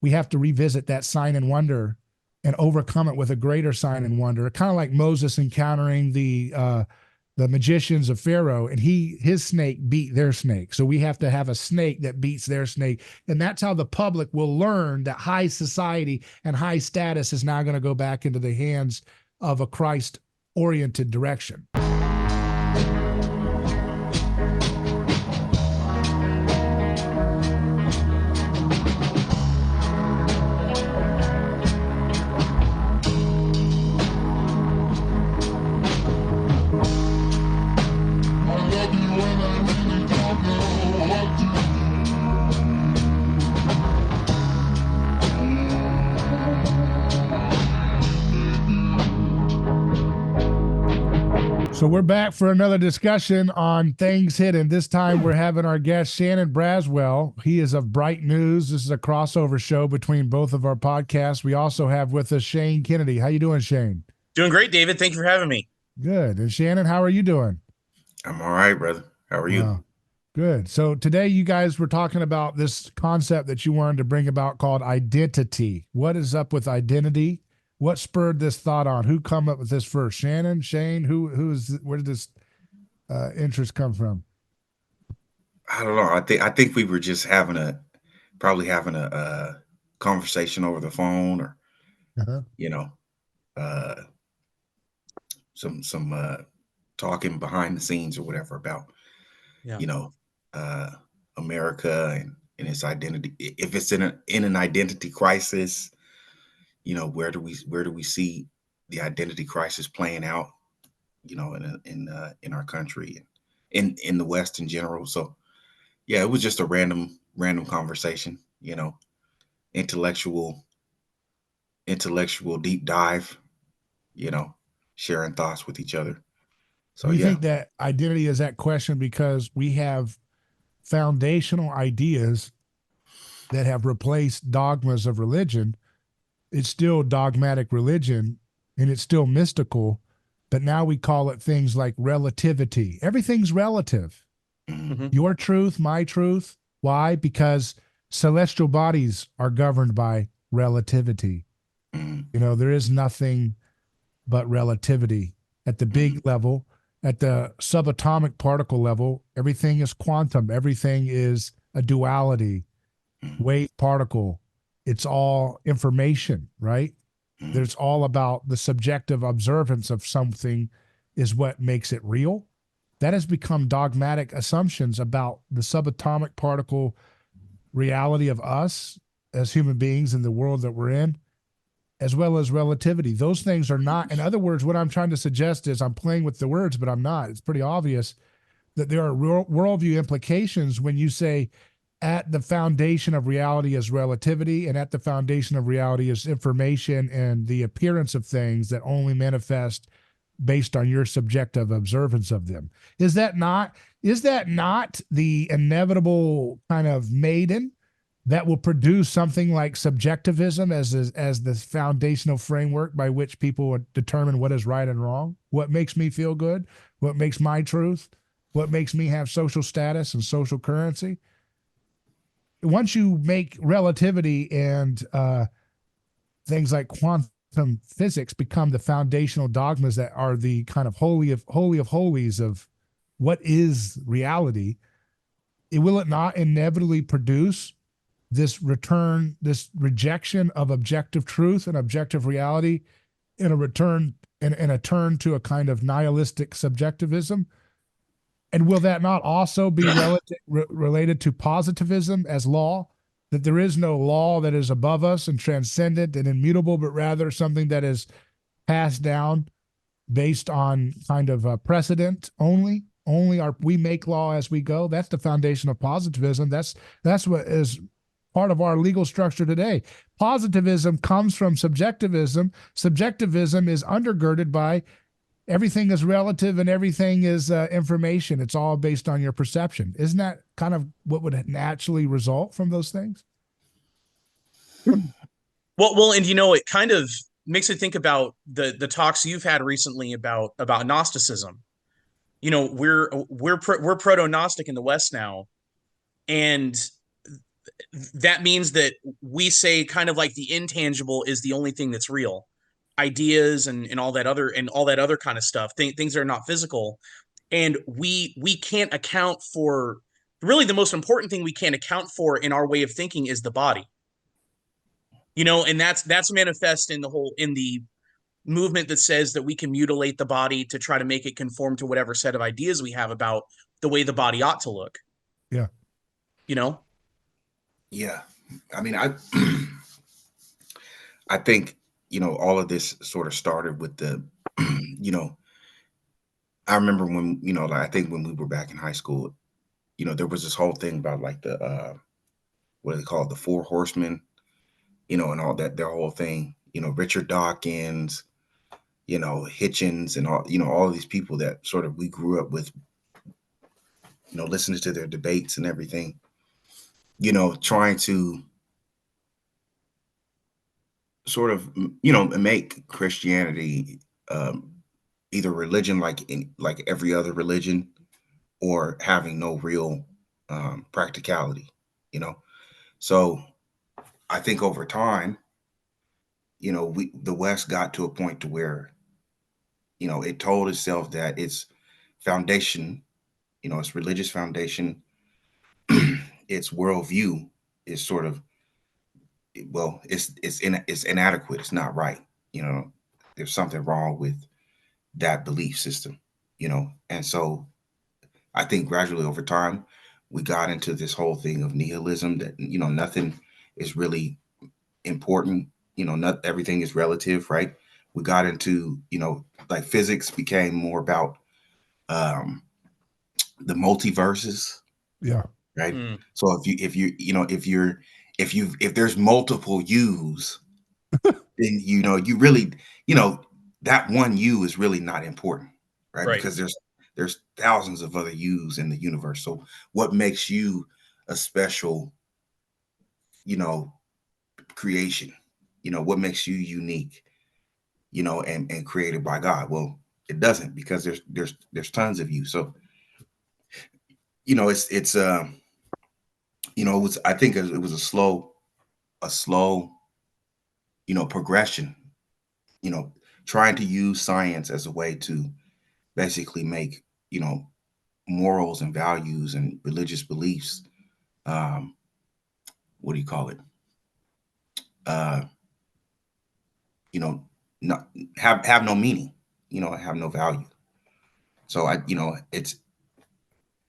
we have to revisit that sign and wonder and overcome it with a greater sign and wonder. Kind of like Moses encountering the magicians of Pharaoh, and his snake beat their snake. So we have to have a snake that beats their snake. And that's how the public will learn that high society and high status is now going to go back into the hands of a Christ-oriented direction. So we're back for another discussion on things hidden. This time we're having our guest Shannon Braswell. He is of Bright News. This is a crossover show between both of our podcasts. We also have with us Shane Kennedy. How you doing, Shane? Doing great, David. Thank you for having me. Good. And Shannon, how are you doing? I'm all right, brother. How are you? Good. So today you guys were talking about this concept that you wanted to bring about called identity. What is up with identity? What spurred this thought on? Who come up with this first? Shannon, Shane, where did this interest come from? I don't know. I think we were just probably having a conversation over the phone, or some talking behind the scenes or whatever about America and its identity. If it's in an identity crisis, where do we see the identity crisis playing out, in our country and in the West in general. So yeah, it was just a random conversation, intellectual deep dive, sharing thoughts with each other. So you think that identity is that question because we have foundational ideas that have replaced dogmas of religion. It's still dogmatic religion and it's still mystical, but now we call it things like relativity. Everything's relative. Mm-hmm. Your truth, my truth. Why? Because celestial bodies are governed by relativity. There is nothing but relativity at the big level. At the subatomic particle level, everything is quantum. Everything is a duality, wave particle. It's all information, right? There's all about the subjective observance of something is what makes it real. That has become dogmatic assumptions about the subatomic particle reality of us as human beings in the world that we're in, as well as relativity. Those things are not, in other words, what I'm trying to suggest is I'm playing with the words, but I'm not. It's pretty obvious that there are worldview implications when you say at the foundation of reality is relativity and at the foundation of reality is information and the appearance of things that only manifest based on your subjective observance of them. Is that not the inevitable kind of maiden that will produce something like subjectivism as the foundational framework by which people would determine what is right and wrong? What makes me feel good? What makes my truth? What makes me have social status and social currency? Once you make relativity and things like quantum physics become the foundational dogmas that are the kind of holy of holies of what is reality, will it not inevitably produce this rejection of objective truth and objective reality in a turn to a kind of nihilistic subjectivism? And will that not also be related to positivism as law? That there is no law that is above us and transcendent and immutable, but rather something that is passed down based on kind of precedent only? We make law as we go. That's the foundation of positivism. That's what is part of our legal structure today. Positivism comes from subjectivism. Subjectivism is undergirded by everything is relative and everything is information. It's all based on your perception. Isn't that kind of what would naturally result from those things? Well, and it kind of makes me think about the talks you've had recently about Gnosticism. We're proto-Gnostic in the West now, and that means that we say kind of like the intangible is the only thing that's real. Ideas and all that other kind of stuff, things that are not physical. And we can't account for, really the most important thing we can't account for in our way of thinking is the body. And that's manifest in the movement that says that we can mutilate the body to try to make it conform to whatever set of ideas we have about the way the body ought to look. Yeah. Yeah. I mean, I think, all of this sort of started with the, I remember when, like, I think when we were back in high school, there was this whole thing about like the, what do they call it? The Four Horsemen, and all that, their whole thing, Richard Dawkins, Hitchens and all of these people that sort of we grew up with, listening to their debates and everything, trying to sort of, make Christianity either religion like every other religion, or having no real practicality, So I think over time, the West got to a point to where, it told itself that its foundation, its religious foundation, its worldview is sort of, well, it's inadequate. It's not right. There's something wrong with that belief system. And so I think gradually over time we got into this whole thing of nihilism, that nothing is really important. Not everything is relative, right? We got into, like physics became more about the multiverses. Yeah. Right. So if there's multiple yous, then you really, that one you is really not important, right? Because there's thousands of other yous in the universe. So what makes you a special, creation? What makes you unique, and created by God? Well, it doesn't, because there's tons of you. So it's I think it was a slow progression, trying to use science as a way to basically make, morals and values and religious beliefs, what do you call it? Uh, not have no meaning, have no value. So it's,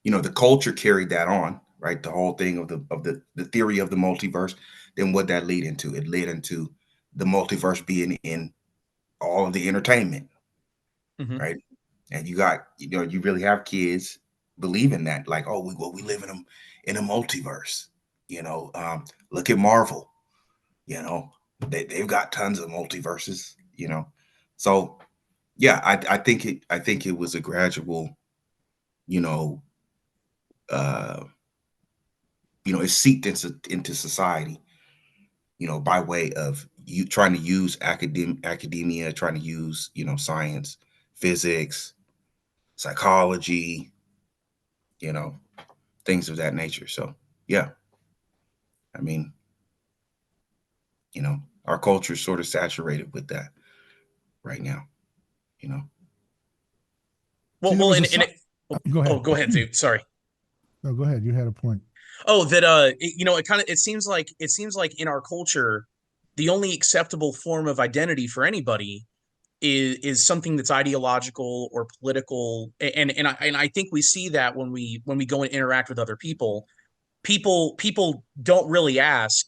the culture carried that on, right? The whole thing of the theory of the multiverse. Then what that lead into? It led into the multiverse being in all of the entertainment, right? And you got, you really have kids believing that, like, oh, we live in a multiverse. Look at Marvel. They've got tons of multiverses. So yeah, I think it was a gradual, uh, it seeped into society, by way of you trying to use academia, trying to use, science, physics, psychology, things of that nature. So yeah, I mean, our culture is sort of saturated with that right now, Well, See, there well, was and, a and si- Go ahead. oh, go ahead, dude. Sorry. No, go ahead. You had a point. Oh, that it seems like in our culture, the only acceptable form of identity for anybody is something that's ideological or political, and I think we see that when we go and interact with other people. People don't really ask,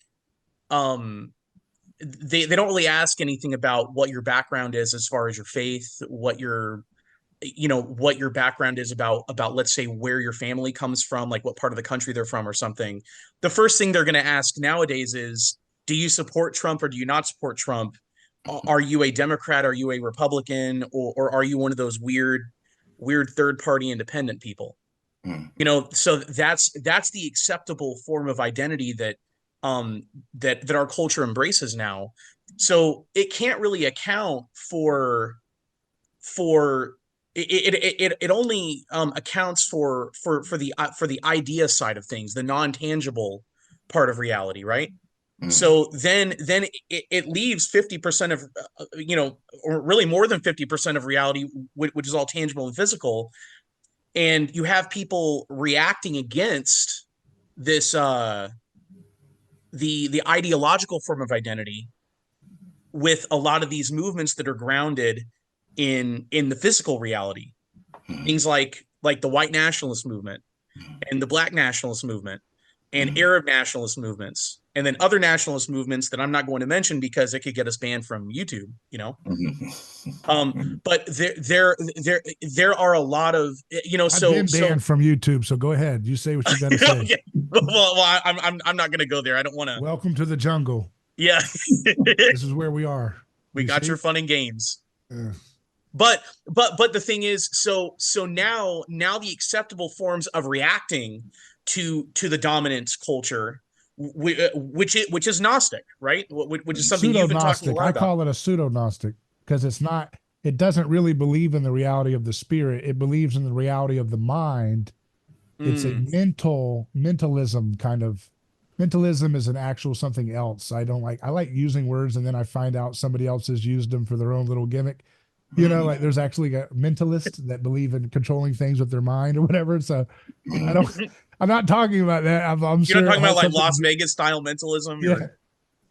um they don't really ask anything about what your background is as far as your faith, what your background is about, let's say, where your family comes from, like what part of the country they're from or something. The first thing they're going to ask nowadays is, do you support Trump or do you not support Trump? Are you a Democrat? Are you a Republican? Or are you one of those weird third party independent people? Mm. So that's the acceptable form of identity that our culture embraces now. So it can't really account for it only accounts for the idea side of things, the non-tangible part of reality, right? Mm. So then it leaves 50% of, or really more than 50% of reality, which is all tangible and physical. And you have people reacting against this, the ideological form of identity, with a lot of these movements that are grounded in the physical reality. Things like the white nationalist movement and the black nationalist movement and Arab nationalist movements, and then other nationalist movements that I'm not going to mention because it could get us banned from YouTube, But there are a lot of, I've been banned from YouTube, so go ahead. You say what you got to say. Okay. Well, I'm not going to go there. I don't want to. Welcome to the jungle. Yeah. This is where we are. We got your fun and games. Yeah. But the thing is, so now the acceptable forms of reacting to the dominant culture, which is Gnostic, right? Which is something you've been talking a lot about. I call it a pseudo-Gnostic because it doesn't really believe in the reality of the spirit. It believes in the reality of the mind. It's a mentalism kind of. Mentalism is an actual something else. I like using words and then I find out somebody else has used them for their own little gimmick. Like there's actually a mentalist that believe in controlling things with their mind or whatever. So I'm not talking about that. I'm You're not talking about like Las Vegas style mentalism. Yeah.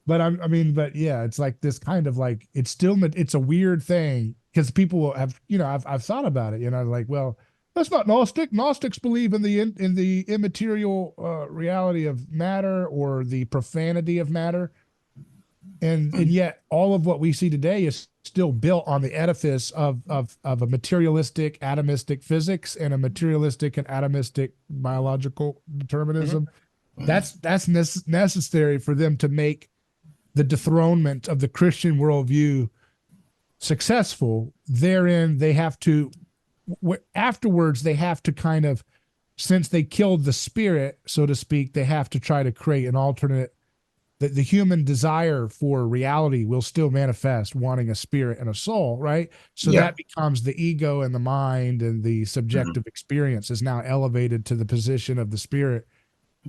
But but yeah, it's like this kind of like, it's a weird thing because people have, I've thought about it, like, well, that's not Gnostic. Gnostics believe in the immaterial reality of matter or the profanity of matter. And yet all of what we see today is still built on the edifice of a materialistic atomistic physics and a materialistic and atomistic biological determinism. That's necessary for them to make the dethronement of the Christian worldview successful. Therein, they have to, afterwards, they have to kind of, since they killed the spirit, so to speak, they have to try to create an alternate. The human desire for reality will still manifest, wanting a spirit and a soul, right? So that becomes the ego and the mind, and the subjective experience is now elevated to the position of the spirit.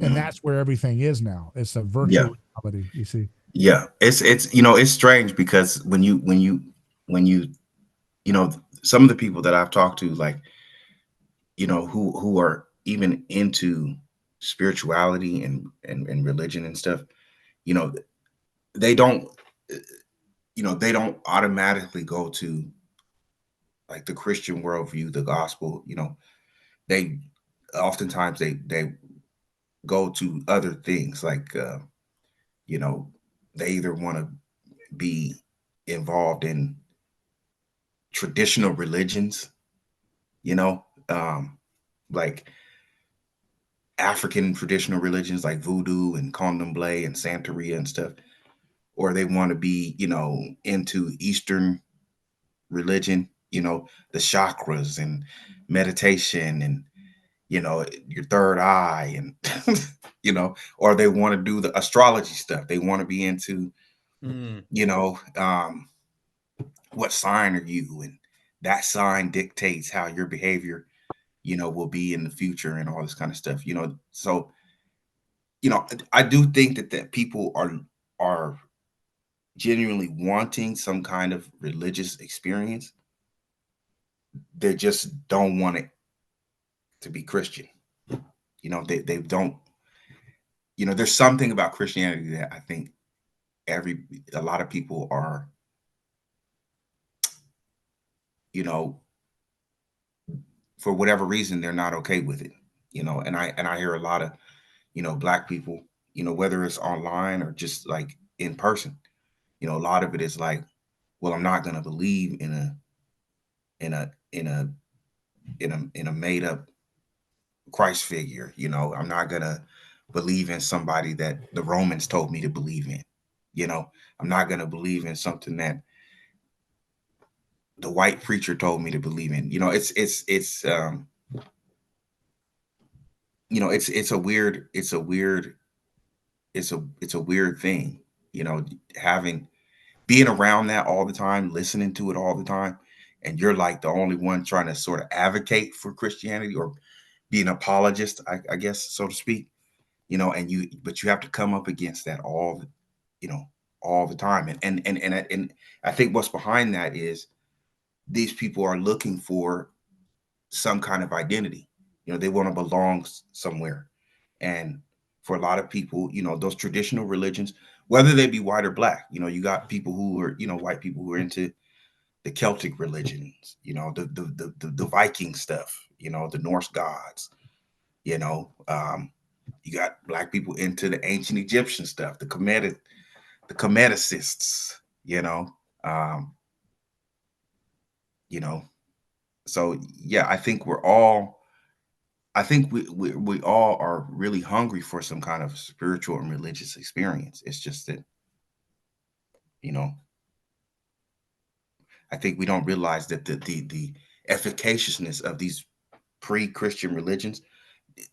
And that's where everything is now. It's a virtual reality, you see. Yeah. It's strange because when you some of the people that I've talked to, like, who are even into spirituality and religion and stuff, they don't automatically go to like the Christian worldview, the gospel. They oftentimes they go to other things, like they either want to be involved in traditional religions, like African traditional religions like voodoo and candomblé and Santeria and stuff, or they want to be, into Eastern religion, the chakras and meditation and, your third eye and, or they want to do the astrology stuff. They want to be into, what sign are you? And that sign dictates how your behavior, will be in the future and all this kind of stuff, So, I do think that people are genuinely wanting some kind of religious experience. They just don't want it to be Christian. They don't, there's something about Christianity that I think a lot of people are, for whatever reason, they're not okay with it, and I hear a lot of, Black people, whether it's online or just like in person, a lot of it is like, well, I'm not going to believe in a made up Christ figure. I'm not going to believe in somebody that the Romans told me to believe in. I'm not going to believe in something that the white preacher told me to believe in. It's a weird thing, being around that all the time, listening to it all the time, and you're like the only one trying to sort of advocate for Christianity or be an apologist, I guess, so to speak. you know, but you have to come up against that you know, all the time. And I think what's behind that is these people are looking for some kind of identity. You know, they want to belong somewhere. And for a lot of people, you know, those traditional religions, whether they be white or black, you know, you got people who are, you know, white people who are into the Celtic religions, you know, the Viking stuff, you know, the Norse gods, you know, you got black people into the ancient Egyptian stuff, the Kemeticists, um, you know. So yeah, I think we all are really hungry for some kind of spiritual and religious experience. It's just that, you know, I think we don't realize that the efficaciousness of these pre-Christian religions,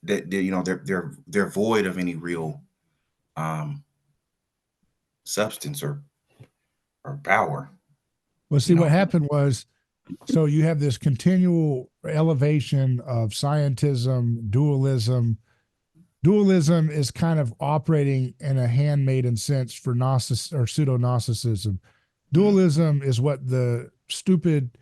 that you know, they're void of any real um substance or power, Well, you see, what know. happened was, so you have this continual elevation of scientism, dualism. Dualism is kind of operating in a handmaiden sense for Gnostic or pseudo-Gnosticism. Mhm, Dualism is what the stupid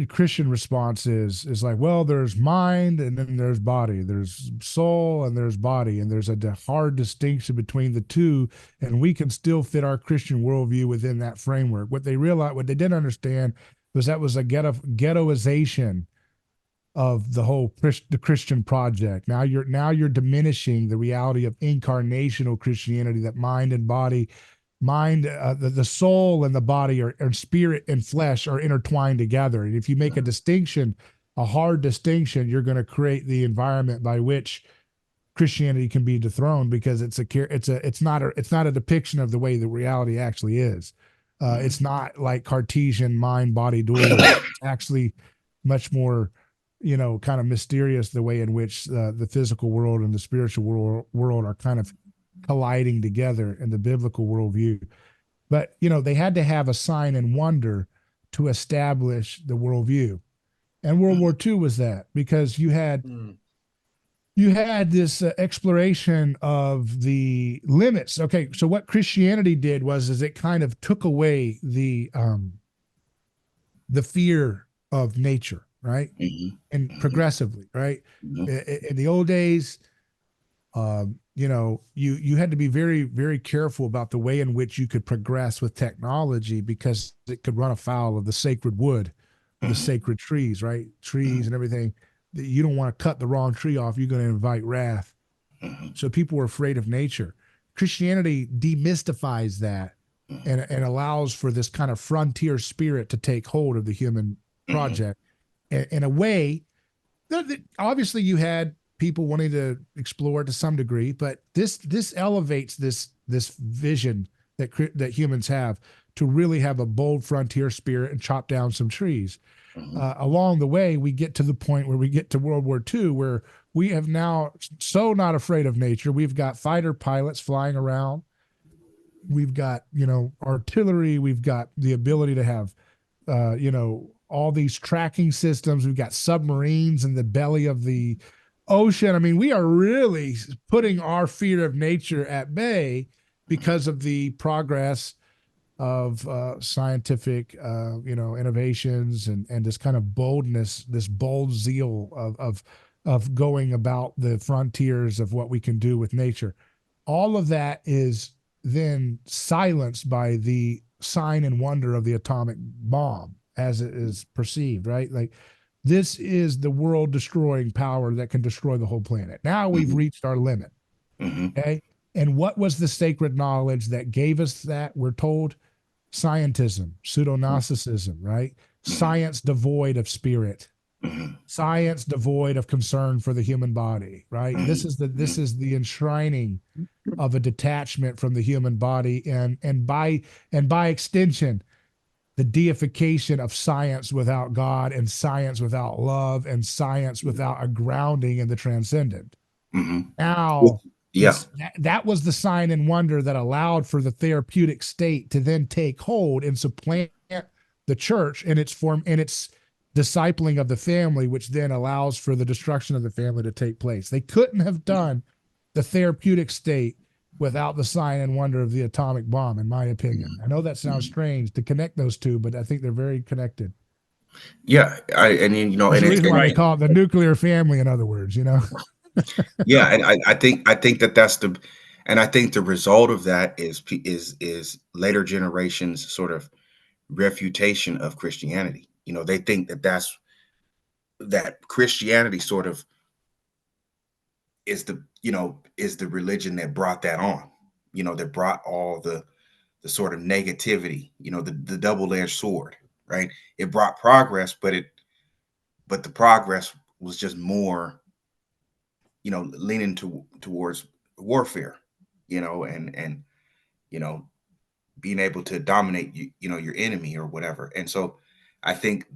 Christian response is like, well, there's mind and then there's body, there's soul and there's body, and there's a hard distinction between the two, and we can still fit our Christian worldview within that framework. What they didn't understand was that was a ghettoization of the Christian project. Now you're diminishing the reality of incarnational Christianity, that mind and body, the soul and the body are spirit and flesh are intertwined together. And if you make a distinction, a hard distinction, you're going to create the environment by which Christianity can be dethroned, because it's not a depiction of the way the reality actually is. mhm, It's not like Cartesian mind body dualism. It's actually much more, kind of mysterious, the way in which the physical world and the spiritual world are kind of colliding together in the biblical worldview. But they had to have a sign and wonder to establish the worldview. And World War mhm, II was that, because you had Mm. you had this exploration of the limits. Okay, so what Christianity did is it kind of took away the fear of nature, right? mhm, And mhm, progressively, right? mhm, In the old days, you had to be very, very careful about the way in which you could progress with technology, because it could run afoul of the sacred wood, or the mhm, sacred trees, right? Trees mhm, and everything. You don't want to cut the wrong tree off. You're going to invite wrath. mhm, So people were afraid of nature. Christianity demystifies that, mhm, and allows for this kind of frontier spirit to take hold of the human mhm, project. In a way, obviously you had people wanting to explore to some degree, but this elevates this vision that humans have, to really have a bold frontier spirit and chop down some trees. mhm, Along the way, we get to the point where we get to World War II, where we have now so not afraid of nature. We've got fighter pilots flying around. We've got, artillery. We've got the ability to have, all these tracking systems. We've got submarines in the belly of the ocean. I mean, we are really putting our fear of nature at bay because of the progress of scientific, innovations, and this kind of boldness, this bold zeal of going about the frontiers of what we can do with nature. All of that is then silenced by the sign and wonder of the atomic bomb, as it is perceived, right? Like, this is the world destroying power that can destroy the whole planet. Now we've mhm, reached our limit. mhm, Okay. And what was the sacred knowledge that gave us that? We're told scientism, pseudo-Gnosticism, right? mhm, Science devoid of spirit, mhm, science devoid of concern for the human body, right? This mhm, is the this mhm, is the enshrining of a detachment from the human body, and by extension, the deification of science without God, and science without love, and science without a grounding in the transcendent. mhm. Now, Yeah. that was the sign and wonder that allowed for the therapeutic state to then take hold and supplant the church and its discipling of the family, which then allows for the destruction of the family to take place. They couldn't have done the therapeutic state without the sign and wonder of the atomic bomb, in my opinion. I know that sounds strange to connect those two, but I think they're very connected. Yeah, and then, There's a reason why they Right. call it the nuclear family, in other words, yeah, and I think that that's the, and I think the result of that is later generations sort of refutation of Christianity. They think that Christianity sort of is the religion that brought that on. That brought all the sort of negativity. The double-edged sword, right? It brought progress, but the progress was just more, leaning towards warfare, and being able to dominate your enemy or whatever. And so I think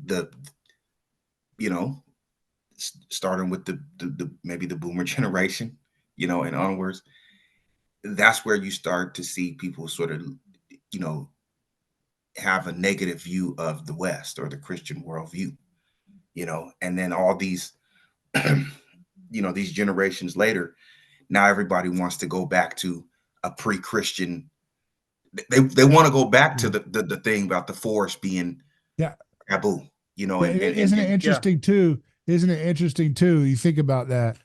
you know starting with the maybe the boomer generation, and onwards, that's where you start to see people sort of, you know have a negative view of the West or the Christian worldview, and then all these these generations later, now everybody wants to go back to a pre-Christian. They want to go back to the thing about the forest being Yeah. taboo, Isn't it interesting too? Isn't it interesting too? You think about that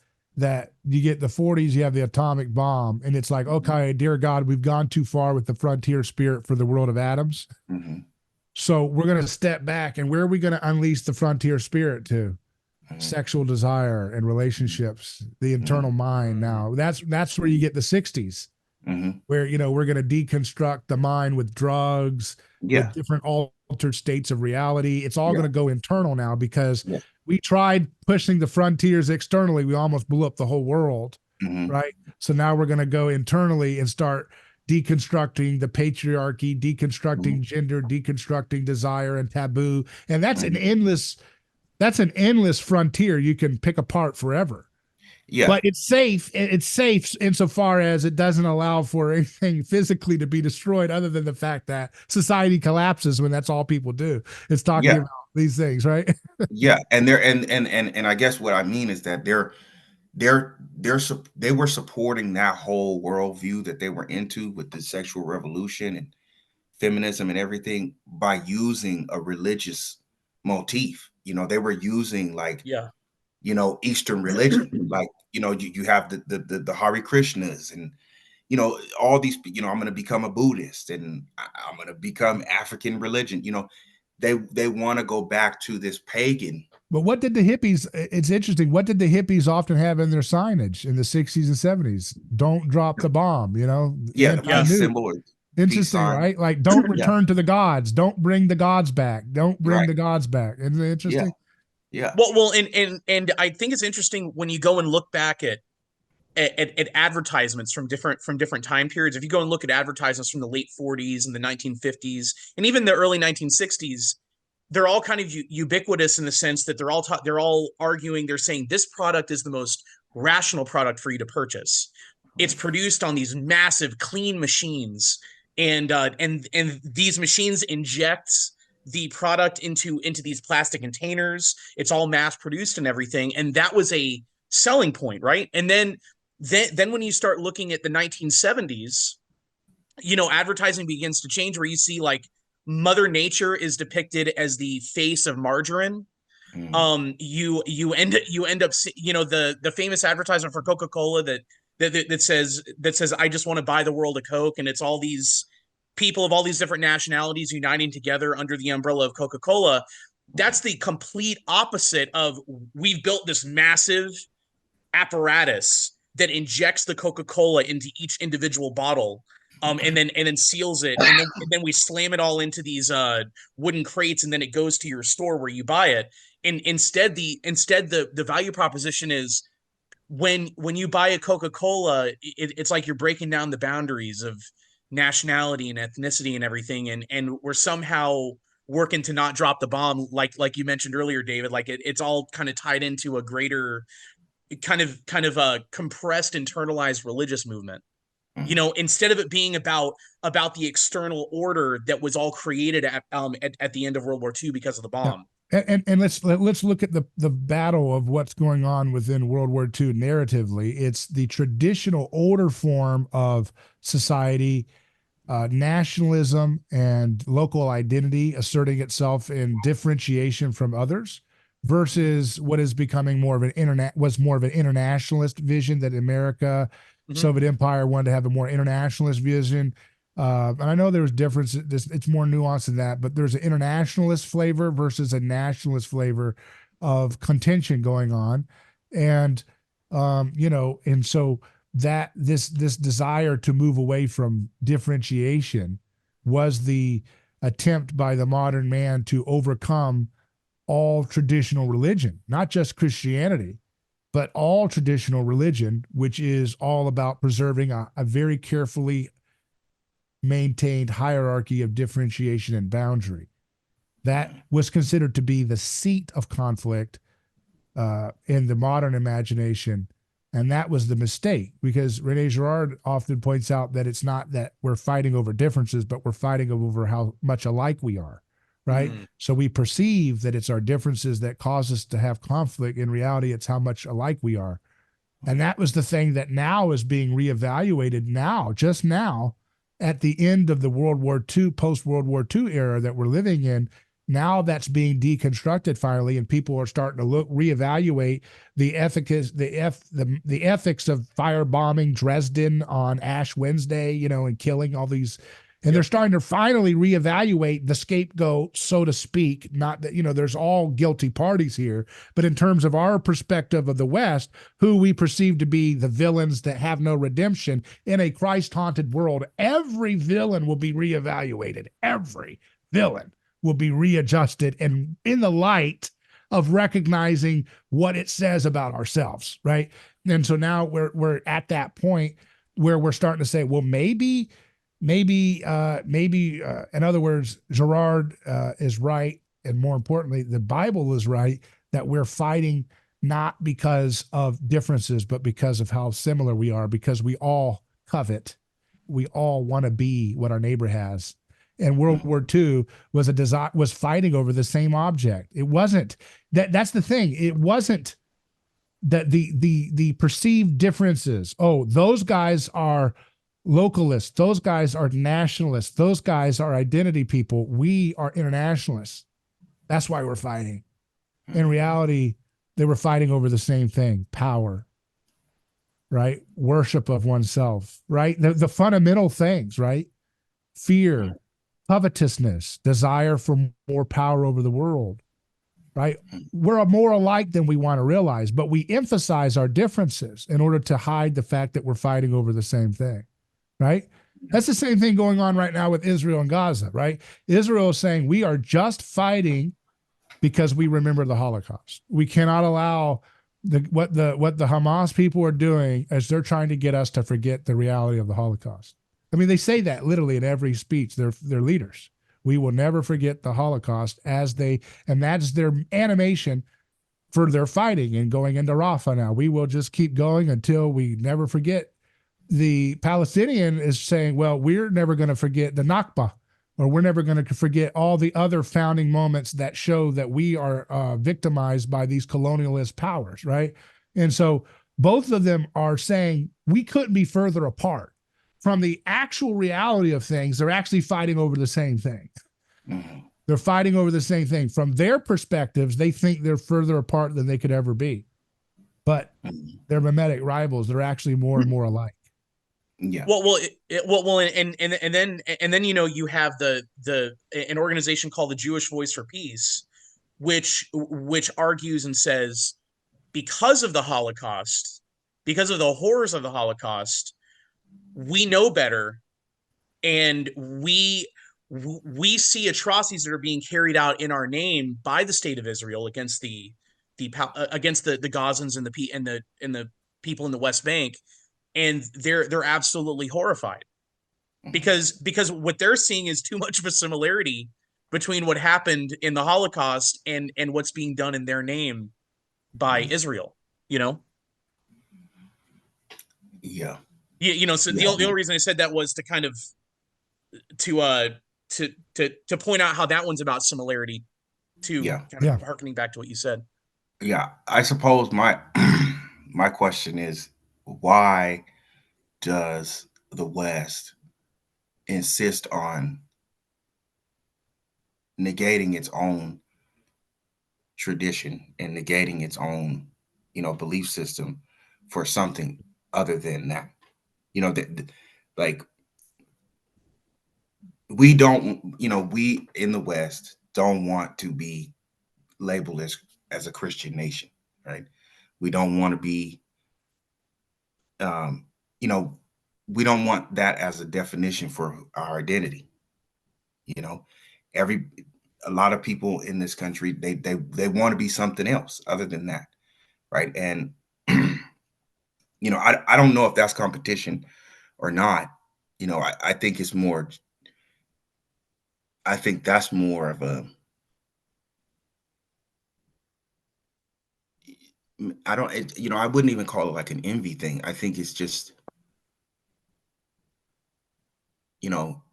you get the 40s, you have the atomic bomb, and it's like, okay, dear God, we've gone too far with the frontier spirit for the world of atoms. mm-hmm. So we're going to step back, and where are we going to unleash the frontier spirit to? Mm-hmm. Sexual desire and relationships, the internal mind. Now that's where you get the 60s, Mm-hmm. where we're going to deconstruct the mind with drugs, Yeah. with different altered states of reality. It's all Yeah. going to go internal now, because Yeah. we tried pushing the frontiers externally. We almost blew up the whole world, Mm-hmm. right? So now we're going to go internally and start deconstructing the patriarchy, deconstructing gender, deconstructing desire and taboo. And that's an endless frontier you can pick apart forever. Yeah. But it's safe. It's safe insofar as it doesn't allow for anything physically to be destroyed, other than the fact that society collapses when that's all people do. It's talking Yeah. about these things, right? Yeah. And they're and I guess what I mean is that they were supporting that whole worldview that they were into with the sexual revolution and feminism and everything by using a religious motif. They were using, like, Yeah. Eastern religion, like, you have the Hare Krishnas, and all these, I'm going to become a Buddhist, and I'm going to become African religion. They want to go back to this pagan. But what did the hippies? It's interesting. What did the hippies often have in their signage in the 60s and 70s? Don't drop the bomb. Yeah, the peace Anti-nuke. symbol or peace Interesting, sign. right? Like, don't Yeah. return to the gods. Don't bring the gods back. Don't bring Right. the gods back. Isn't it interesting? Yeah. Well, and I think it's interesting when you go and look back at advertisements from different time periods. If you go and look at advertisements from the late 40s and the 1950s and even the early 1960s, they're all kind of ubiquitous in the sense that they're all arguing. They're saying this product is the most rational product for you to purchase. It's produced on these massive clean machines, and these machines inject the product into these plastic containers. It's all mass produced and everything, and that was a selling point, right? And then when you start looking at the 1970s, advertising begins to change, where you see, like, Mother Nature is depicted as the face of margarine. You end up the famous advertisement for Coca-Cola that says I just want to buy the world a Coke, and it's all these people of all these different nationalities uniting together under the umbrella of Coca-Cola. That's the complete opposite of, we've built this massive apparatus that injects the Coca-Cola into each individual bottle, and then seals it, and then we slam it all into these wooden crates, and then it goes to your store where you buy it. And instead the value proposition is, when you buy a Coca-Cola, it's like you're breaking down the boundaries of nationality and ethnicity and everything, and we're somehow working to not drop the bomb, like you mentioned earlier, David. Like, it's all kind of tied into a greater kind of a compressed, internalized religious movement. Instead of it being about the external order that was all created at the end of World War II because of the bomb. And let's look at the battle of what's going on within World War II narratively. It's the traditional older form of society, nationalism and local identity asserting itself in differentiation from others, versus what is becoming more of an internationalist vision that America, Soviet Empire wanted to have a more internationalist vision. And I know there's difference. It's more nuanced than that, but there's an internationalist flavor versus a nationalist flavor of contention going on, and and so that this desire to move away from differentiation was the attempt by the modern man to overcome all traditional religion, not just Christianity, but all traditional religion, which is all about preserving a very carefully maintained hierarchy of differentiation and boundary. That was considered to be the seat of conflict in the modern imagination. And that was the mistake, because Rene Girard often points out that it's not that we're fighting over differences, but we're fighting over how much alike we are, right? So we perceive that it's our differences that cause us to have conflict. In reality, it's how much alike we are. And that was the thing that now is being reevaluated now, just now, at the end of the World War II, post-World War II era that we're living in. Now that's being deconstructed finally, and people are starting to reevaluate the ethics, the ethics of firebombing Dresden on Ash Wednesday, and killing all these. And they're starting to finally reevaluate the scapegoat, so to speak. Not that, there's all guilty parties here, but in terms of our perspective of the West, who we perceive to be the villains that have no redemption in a Christ-haunted world, every villain will be reevaluated. Every villain will be readjusted, and in the light of recognizing what it says about ourselves, right? And so now we're at that point where we're starting to say, well, maybe, in other words, Girard is right, and more importantly, the Bible is right, that we're fighting not because of differences, but because of how similar we are, because we all covet, we all want to be what our neighbor has. And World War II was fighting over the same object. It wasn't that's the thing. It wasn't that the perceived differences. Oh, those guys are localists. Those guys are nationalists. Those guys are identity people. We are internationalists. That's why we're fighting. In reality, they were fighting over the same thing: power, right? Worship of oneself, right? The fundamental things, right? Fear, covetousness, desire for more power over the world, right? We're more alike than we want to realize, but we emphasize our differences in order to hide the fact that we're fighting over the same thing, right? That's the same thing going on right now with Israel and Gaza, right? Israel is saying we are just fighting because we remember the Holocaust. We cannot allow what the Hamas people are doing as they're trying to get us to forget the reality of the Holocaust. I mean, they say that literally in every speech. They're leaders. We will never forget the Holocaust, and that's their animation for their fighting and going into Rafah now. We will just keep going until we never forget. The Palestinian is saying, well, we're never going to forget the Nakba, or we're never going to forget all the other founding moments that show that we are victimized by these colonialist powers, right? And so both of them are saying we couldn't be further apart. From the actual reality of things, they're actually fighting over the same thing. They're fighting over the same thing. From their perspectives, they think they're further apart than they could ever be. But they're mimetic rivals. They're actually more and more alike. Yeah. And then you have an organization called the Jewish Voice for Peace, which argues and says, because of the Holocaust, because of the horrors of the Holocaust, we know better, and we see atrocities that are being carried out in our name by the state of Israel against the Gazans and the people in the West Bank, and they're absolutely horrified because what they're seeing is too much of a similarity between what happened in the Holocaust and what's being done in their name by Israel. Yeah. So the only reason I said that was to kind of to point out how that one's about similarity too, Yeah. kind of harkening back to what you said. Yeah. I suppose my my question is, why does the West insist on negating its own tradition and negating its own, belief system for something other than that? Like, we don't, we in the West don't want to be labeled as a Christian nation, right? We don't want to be, um, you know, we don't want that as a definition for our identity. You know, every a lot of people in this country, they want to be something else other than that, right? And I don't know if that's competition or not. I think it's more. I think that's more of a. I don't. I wouldn't even call it like an envy thing. I think it's just. You know,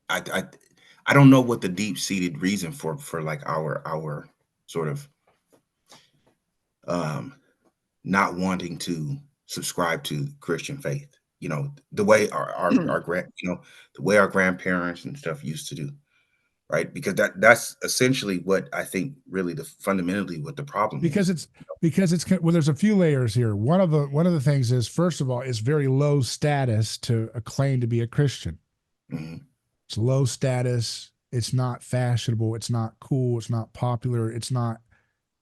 I I I don't know what the deep seated reason for like our sort of um not wanting to subscribe to Christian faith. The way our the way our grandparents and stuff used to do, right? Because that's essentially what I think really the fundamentally what the problem because is. it's well, there's a few layers here. One of the things is, first of all, it's very low status to claim to be a Christian. Mhm, It's low status. It's not fashionable. It's not cool. It's not popular. It's not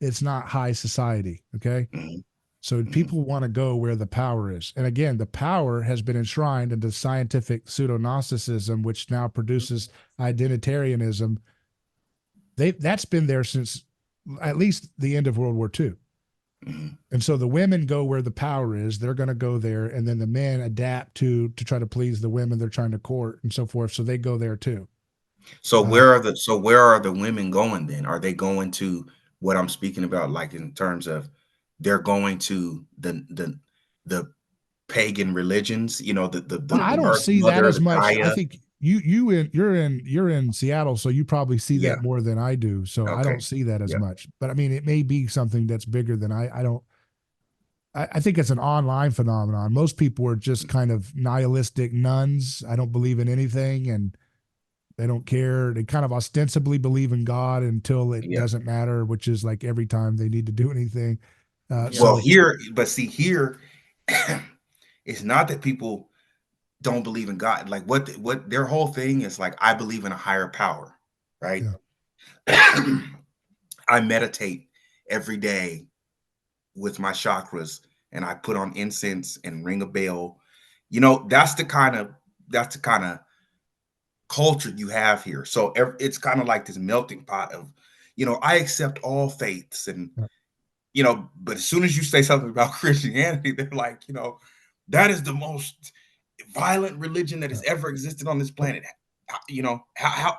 high society. Okay. mhm, So mhm, people want to go where the power is. And again, the power has been enshrined into scientific pseudo-gnosticism, which now produces identitarianism. That's been there since at least the end of World War II. mhm. And so the women go where the power is. They're going to go there, and then the men adapt to try to please the women they're trying to court and so forth. So they go there too. So Uh, where are the women going then? Are they going to what I'm speaking about, like in terms of they're going to the pagan religions, well, I the don't Earth see that Mother, as the much. I Gaia. think you're in Seattle, so you probably see Yeah. that more than I do. So I don't Okay. see that as Yeah. much. But I mean, it may be something that's bigger than I don't. I think it's an online phenomenon. Most people are just kind of nihilistic nuns. I don't believe in anything, and they don't care. They kind of ostensibly believe in God until it Yeah. doesn't matter, which is like every time they need to do anything. Yeah. Well, So here, it's not that people don't believe in God. Like what their whole thing is like, I believe in a higher power, right? yeah, I meditate every day with my chakras and I put on incense and ring a bell. That's the kind of culture you have here. So it's kind of like this melting pot of, I accept all faiths and yeah. but as soon as you say something about Christianity, they're like, that is the most violent religion that Yeah. has ever existed on this planet. How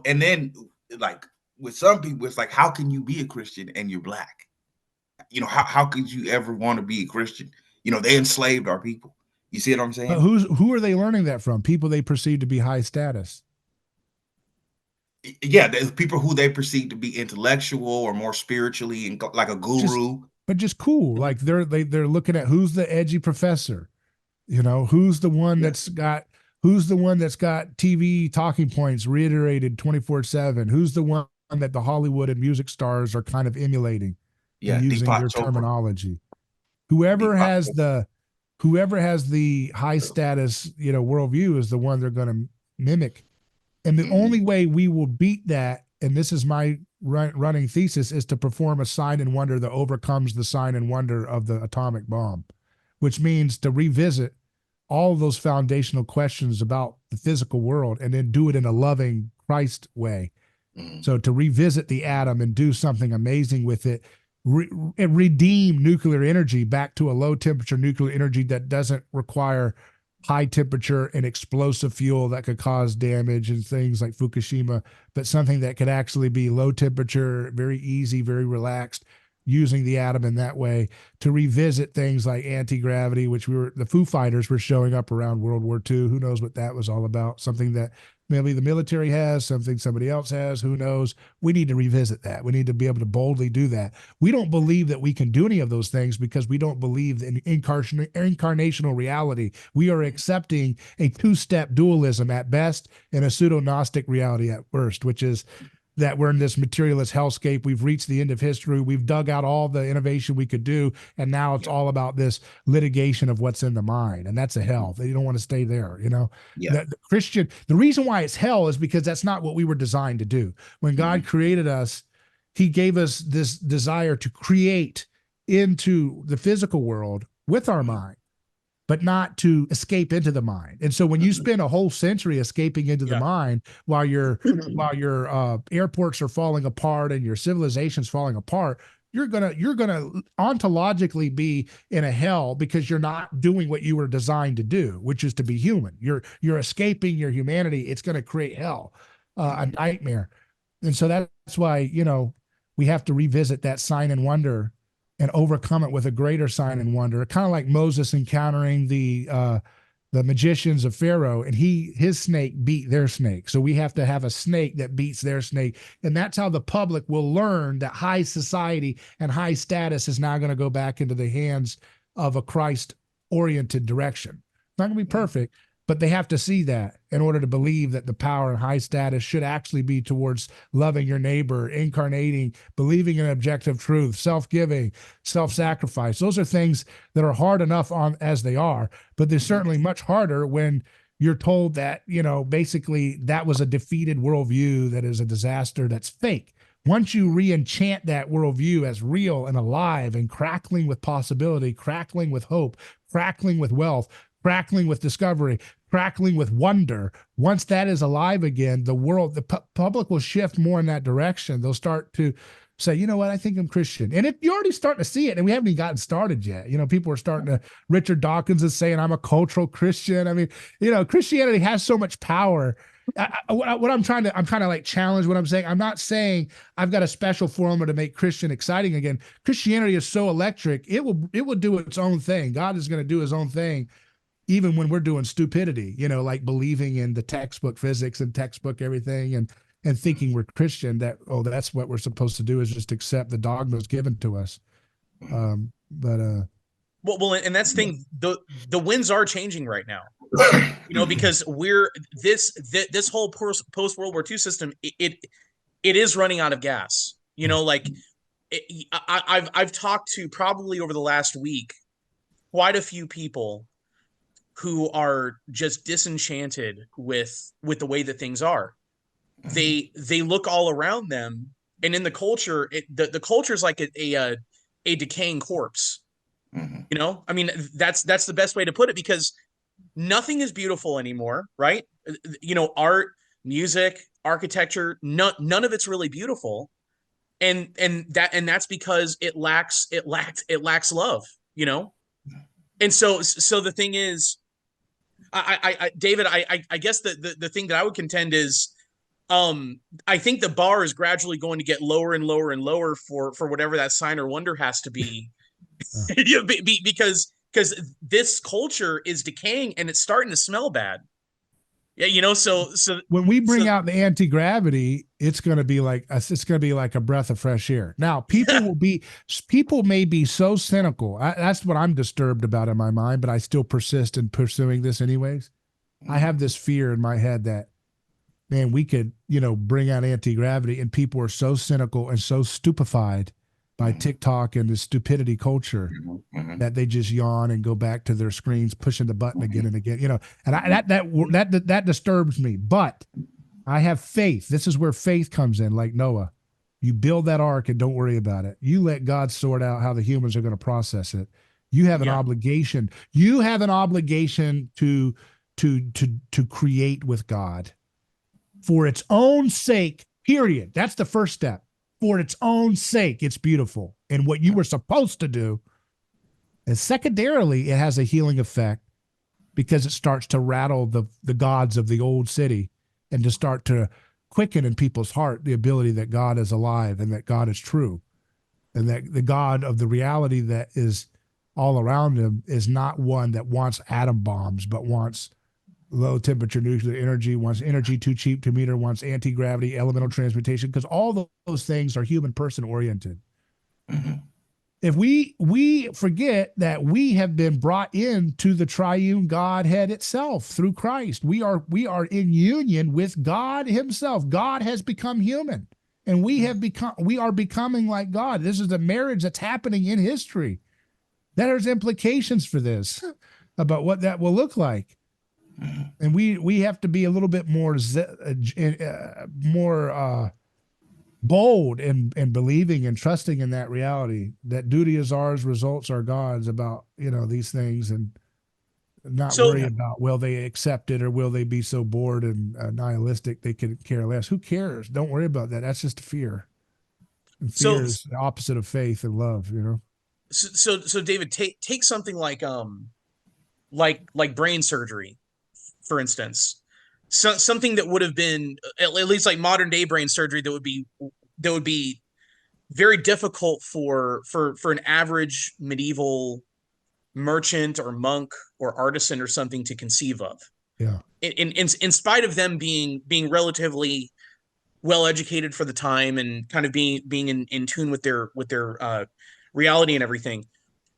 and then like with some people, it's like, how can you be a Christian and you're black? How could you ever want to be a Christian? They enslaved our people. You see what I'm But saying? who are they learning that from? People they perceive to be high status. Yeah, there's people who they perceive to be intellectual or more spiritually and like a Just guru. but just cool. Mhm. Like they're looking at who's the edgy professor. Who's the one Yeah, that's got TV talking points reiterated 24/7? Who's the one that the Hollywood and music stars are kind of emulating and yeah, using Deepak their Chopra. terminology? Whoever Deepak has Chopra. the high status, worldview is the one they're going to mimic. And the Mhm, only way we will beat that, and this is my running thesis, is to perform a sign and wonder that overcomes the sign and wonder of the atomic bomb, which means to revisit all of those foundational questions about the physical world and then do it in a loving Christ way. mhm, So to revisit the atom and do something amazing with it, and redeem nuclear energy back to a low temperature nuclear energy that doesn't require high temperature and explosive fuel that could cause damage and things like Fukushima, but something that could actually be low temperature, very easy, very relaxed, using the atom in that way to revisit things like anti-gravity, which the Foo Fighters were showing up around World War II. Who knows what that was all about? Something that maybe the military has, something somebody else has, who knows. We need to revisit that. We need to be able to boldly do that. We don't believe that we can do any of those things because we don't believe in incarnational reality. We are accepting a two-step dualism at best and a pseudo-gnostic reality at worst, which is that we're in this materialist hellscape. We've reached the end of history. We've dug out all the innovation we could do. And now it's all about this litigation of what's in the mind. And that's a hell. They don't want to stay there. The reason why it's hell is because that's not what we were designed to do. When God created us, he gave us this desire to create into the physical world with our mind, but not to escape into the mind. And so when you spend a whole century escaping into the mind while your airports are falling apart and your civilization's falling apart, you're gonna ontologically be in a hell because you're not doing what you were designed to do, which is to be human. You're escaping your humanity. It's gonna create hell, a nightmare. And so that's why, we have to revisit that sign and wonder and overcome it with a greater sign and wonder. Kind of like Moses encountering the magicians of Pharaoh, and his snake beat their snake. So we have to have a snake that beats their snake. And that's how the public will learn that high society and high status is now going to go back into the hands of a Christ-oriented direction. It's not going to be perfect, but they have to see that in order to believe that the power and high status should actually be towards loving your neighbor, incarnating, believing in objective truth, self-giving, self-sacrifice. Those are things that are hard enough as they are, but they're certainly much harder when you're told that, basically that was a defeated worldview, that is a disaster, that's fake. Once you re-enchant that worldview as real and alive and crackling with possibility, crackling with hope, crackling with wealth, crackling with discovery, crackling with wonder. Once that is alive again, the public will shift more in that direction. They'll start to say, you know what, I think I'm Christian. And you're already starting to see it, and we haven't even gotten started yet. People are starting to, Richard Dawkins is saying, I'm a cultural Christian. I mean, Christianity has so much power. I'm trying to like challenge what I'm saying. I'm not saying I've got a special formula to make Christian exciting again. Christianity is so electric. It will do its own thing. God is going to do his own thing. Even when we're doing stupidity, like believing in the textbook physics and textbook everything and thinking we're Christian, that's what we're supposed to do, is just accept the dogmas given to us. Well, and that's the thing. The winds are changing right now, because we're this whole post World War II system. It is running out of gas. I've talked to, probably over the last week, quite a few people who are just disenchanted with the way that things are. They look all around them, and in the culture, the culture is like a decaying corpse. I mean, that's the best way to put it, because nothing is beautiful anymore, right? Art, music, architecture, none of it's really beautiful, and that's because it lacks love, And so the thing is, David, I guess the thing that I would contend is, I think the bar is gradually going to get lower and lower and lower for whatever that sign or wonder has to be, because this culture is decaying and it's starting to smell bad. Yeah, so when we bring out the anti-gravity, it's going to be like a breath of fresh air. Now, people may be so cynical. That's what I'm disturbed about in my mind, but I still persist in pursuing this anyways. I have this fear in my head that, man, we could, bring out anti-gravity, and people are so cynical and so stupefied by TikTok and the stupidity culture that they just yawn and go back to their screens, pushing the button again and again, and that disturbs me. But I have faith. This is where faith comes in. Like Noah, you build that ark and don't worry about it. You let God sort out how the humans are going to process it. You have an obligation. You have an obligation to create with God for its own sake, period. That's the first step. For its own sake, it's beautiful. And what you were supposed to do. And secondarily, it has a healing effect because it starts to rattle the gods of the old city and to start to quicken in people's heart the ability that God is alive and that God is true. And that the God of the reality that is all around him is not one that wants atom bombs, but wants low temperature nuclear energy, wants energy too cheap to meter, wants anti-gravity, elemental transmutation, because all those things are human person oriented. Mhm. If we forget that we have been brought into the triune Godhead itself through Christ, we are in union with God Himself. God has become human, and we are becoming like God. This is a marriage that's happening in history. There's implications for this about what that will look like, and we have to be a little bit more bold in believing and trusting in that reality, that duty is ours, results are God's, about these things, and not So worry about will they accept it or will they be so bored and nihilistic they could care less. Who cares? Don't worry about that. That's just fear, and so fear is the opposite of faith and love. so David, take something like brain surgery, for instance. So something that would have been at least like modern day brain surgery that would be very difficult for an average medieval merchant or monk or artisan or something to conceive of. Yeah, In spite of them being relatively well educated for the time and kind of being in tune with their reality and everything.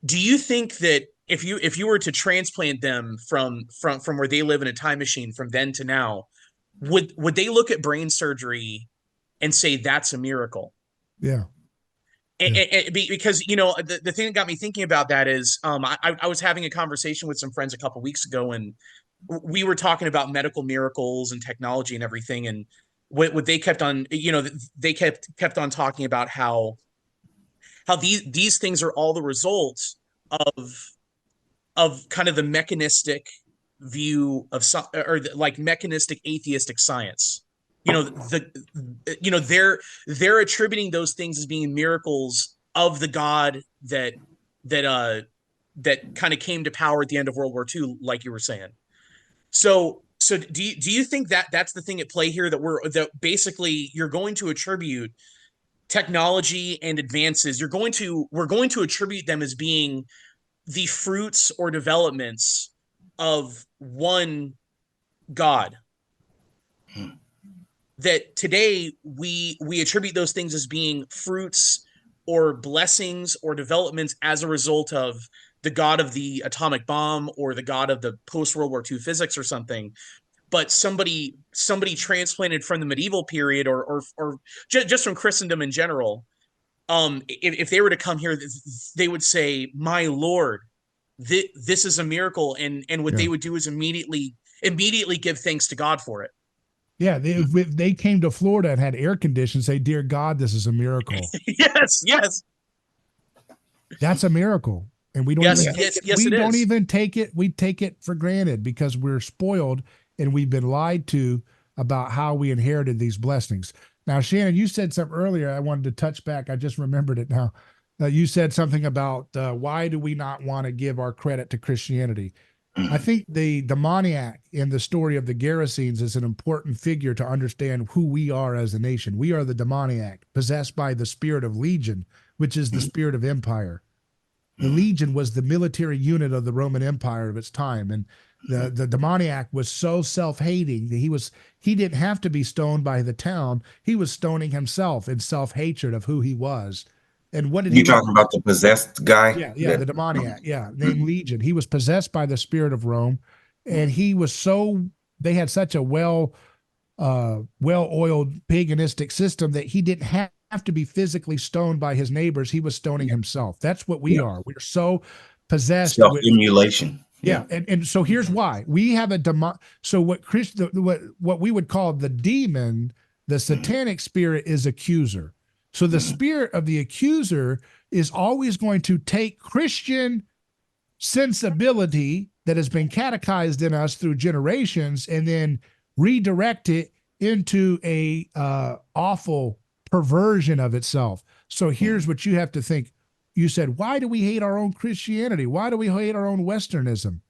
Do you think that if you were to transplant them from where they live in a time machine from then to now, would they look at brain surgery and say that's a miracle? yeah, yeah, Because the thing that got me thinking about that is I was having a conversation with some friends a couple weeks ago, and we were talking about medical miracles and technology and everything, and what they kept on they kept on talking about how these things are all the results of kind of the mechanistic view of some, or like mechanistic atheistic science. They're attributing those things as being miracles of the God that that kind of came to power at the end of World War II, like you were saying. So do you think that that's the thing at play here, that basically you're going to attribute technology and advances, we're going to attribute them as being the fruits or developments of one God? That today we attribute those things as being fruits or blessings or developments as a result of the God of the atomic bomb or the God of the post World War II physics or something. But somebody transplanted from the medieval period or just from Christendom in general, if they were to come here, they would say, "My Lord, this is a miracle," and what yeah. they would do is immediately give thanks to God for it. Yeah, if they came to Florida and had air conditioning, say, "Dear God, this is a miracle." Yes, That's a miracle, and we don't yes, even take yes, it. yes. We It don't is. even take it. We take it for granted because we're spoiled and we've been lied to about how we inherited these blessings. Now, Shannon, you said something earlier. I wanted to touch back. I just remembered it now. You said something about why do we not want to give our credit to Christianity? I think the demoniac in the story of the Gerasenes is an important figure to understand who we are as a nation. We are the demoniac, possessed by the spirit of legion, which is the spirit of empire. The legion was the military unit of the Roman Empire of its time, and the demoniac was so self-hating that he didn't have to be stoned by the town. He was stoning himself in self-hatred of who he was. And what did he You talking represent? about the possessed guy? Yeah, the demoniac, named Legion. He was possessed by the spirit of Rome, and they had such a well-oiled paganistic system that he didn't have to be physically stoned by his neighbors. He was stoning himself. That's what we Yeah. are. We're so possessed with. Self-emulation. Yeah, and so here's why we have a demon. So what we would call the demon, the satanic spirit, is accuser. So the spirit of the accuser is always going to take Christian sensibility that has been catechized in us through generations and then redirect it into a awful perversion of itself. So here's what you have to think. You said, why do we hate our own Christianity? Why do we hate our own Westernism?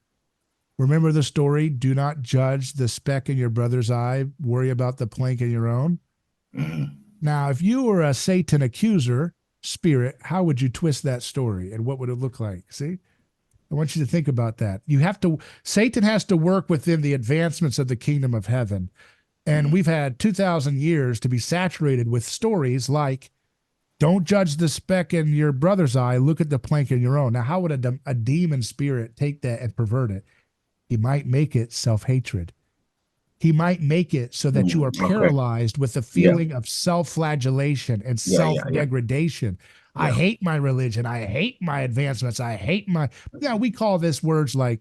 Remember the story, do not judge the speck in your brother's eye, worry about the plank in your own. Now, if you were a Satan accuser spirit, how would you twist that story and what would it look like? See? I want you to think about that. Satan has to work within the advancements of the kingdom of heaven. And we've had 2,000 years to be saturated with stories like, don't judge the speck in your brother's eye, look at the plank in your own. Now, how would a demon spirit take that and pervert it? He might make it self-hatred. He might make it so that you are paralyzed with the feeling of self-flagellation and self-degradation. I hate my religion. I hate my advancements. I hate my, we call this words like,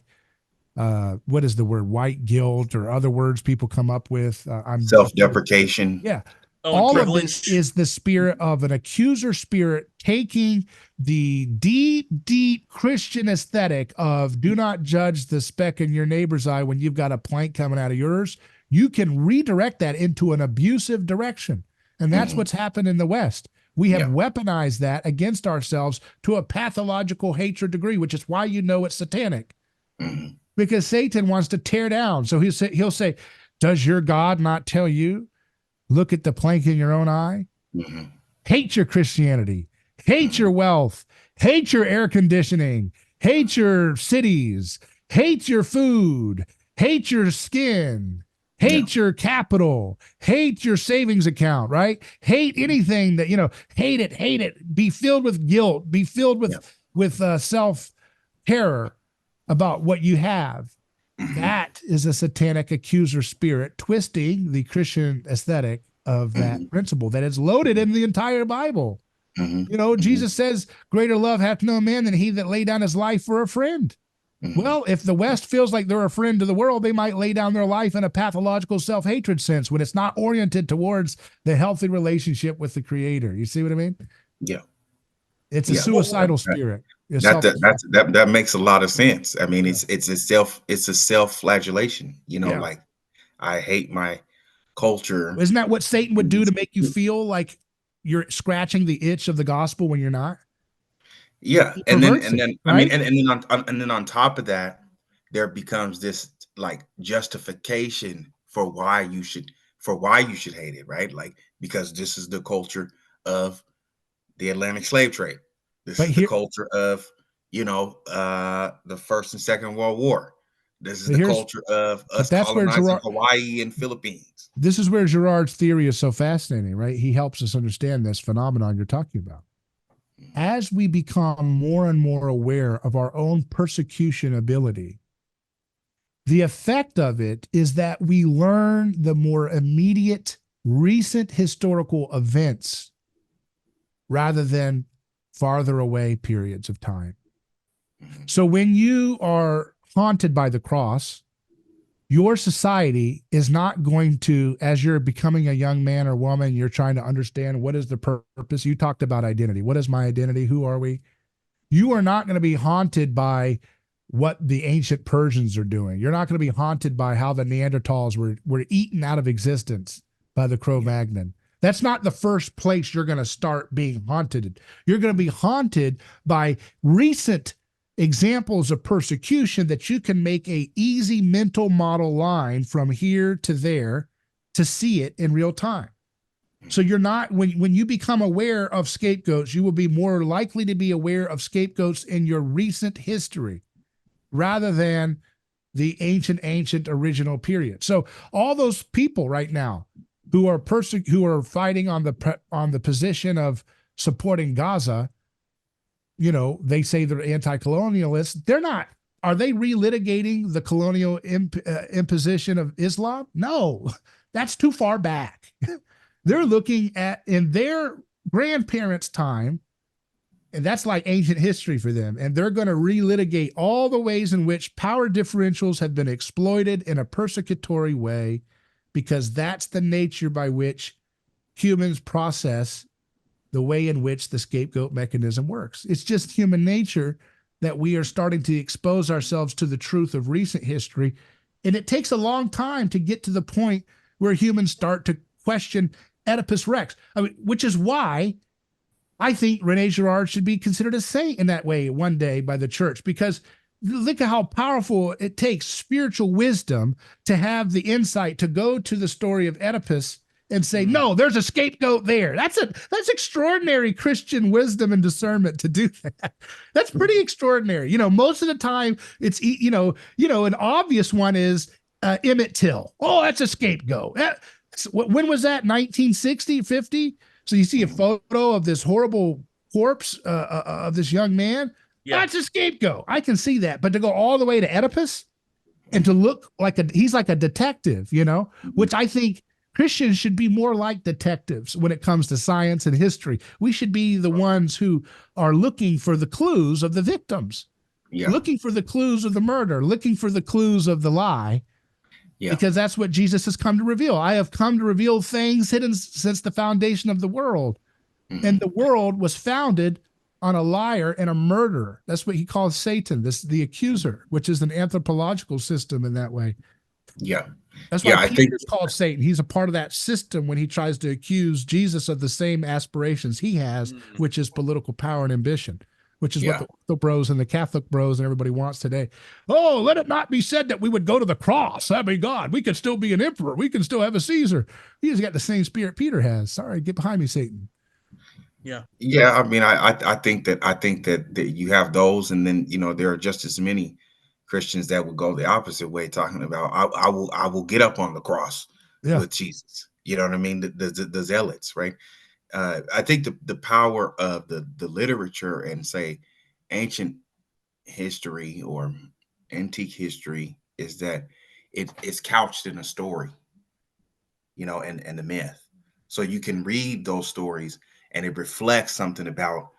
what is the word? White guilt or other words people come up with. Self-deprecation. Yeah. Oh, All privilege. of this is the spirit of an accuser spirit taking the deep, deep Christian aesthetic of do not judge the speck in your neighbor's eye when you've got a plank coming out of yours. You can redirect that into an abusive direction. And that's what's happened in the West. We have weaponized that against ourselves to a pathological hatred degree, which is why you know it's satanic. Because Satan wants to tear down. So he'll say, does your God not tell you? Look at the plank in your own eye. Hate your Christianity. Hate your wealth. Hate your air conditioning. Hate your cities. Hate your food. Hate your skin. Hate your capital. Hate your savings account, right? Hate anything that, hate it, hate it. Be filled with guilt. Be filled with self-terror about what you have. That is a satanic accuser spirit twisting the Christian aesthetic of that principle that is loaded in the entire Bible. Jesus says, greater love hath no man than he that lay down his life for a friend. Well, if the West feels like they're a friend to the world, they might lay down their life in a pathological self-hatred sense when it's not oriented towards the healthy relationship with the Creator. You see what I mean? Yeah. It's a suicidal spirit. That makes a lot of sense. I mean, it's a self-flagellation, like I hate my culture. Isn't that what Satan would do to make you feel like you're scratching the itch of the gospel when you're not? Yeah. And then on top of that, there becomes this like justification for why you should hate it, right? Like, because this is the culture of the Atlantic slave trade. This is the culture of, the First and Second World War. This is the culture of us colonizing Hawaii and Philippines. This is where Girard's theory is so fascinating, right? He helps us understand this phenomenon you're talking about. As we become more and more aware of our own persecution ability, the effect of it is that we learn the more immediate, recent historical events rather than farther away periods of time. So when you are haunted by the cross, your society is not going to, as you're becoming a young man or woman, you're trying to understand what is the purpose. You talked about identity. What is my identity? Who are we? You are not going to be haunted by what the ancient Persians are doing. You're not going to be haunted by how the Neanderthals were eaten out of existence by the Cro-Magnon. That's not the first place you're going to start being haunted. You're going to be haunted by recent examples of persecution that you can make a easy mental model line from here to there to see it in real time. So you're not, when you become aware of scapegoats, you will be more likely to be aware of scapegoats in your recent history rather than the ancient original period. So all those people right now who are fighting on the position of supporting Gaza, they say they're anti-colonialists. They're not. Are they relitigating the colonial imposition of Islam? No, that's too far back. They're looking at in their grandparents' time, and that's like ancient history for them. And they're going to relitigate all the ways in which power differentials have been exploited in a persecutory way, because that's the nature by which humans process the way in which the scapegoat mechanism works. It's just human nature that we are starting to expose ourselves to the truth of recent history. And it takes a long time to get to the point where humans start to question Oedipus Rex. Which is why I think Rene Girard should be considered a saint in that way one day by the church, because look at how powerful it takes spiritual wisdom to have the insight to go to the story of Oedipus and say, no, there's a scapegoat there. That's extraordinary Christian wisdom and discernment to do that. That's pretty extraordinary. You know, most of the time it's, an obvious one is Emmett Till. Oh, that's a scapegoat. When was that? 1960, 50? So you see a photo of this horrible corpse of this young man. Yeah. That's a scapegoat. I can see that. But to go all the way to Oedipus and to look like he's like a detective, which I think Christians should be more like detectives when it comes to science and history. We should be the ones who are looking for the clues of the victims, looking for the clues of the murder, looking for the clues of the lie. Yeah. Because that's what Jesus has come to reveal. I have come to reveal things hidden since the foundation of the world. Mm-hmm. And the world was founded on a liar and a murderer. That's what he calls Satan, the accuser, which is an anthropological system in that way. Yeah. That's why Peter's called Satan. He's a part of that system when he tries to accuse Jesus of the same aspirations he has, which is political power and ambition, which is what the bros and the Catholic bros and everybody wants today. Oh, let it not be said that we would go to the cross. That'd be God. We could still be an emperor. We can still have a Caesar. He's got the same spirit Peter has. Sorry, get behind me, Satan. Yeah. Yeah. I mean, I think that you have those, and then, there are just as many Christians that would go the opposite way, talking about, I will get up on the cross with Jesus. You know what I mean? The zealots, right? I think the power of the literature and, say, ancient history or antique history is that it's couched in a story, and the myth. So you can read those stories and it reflects something about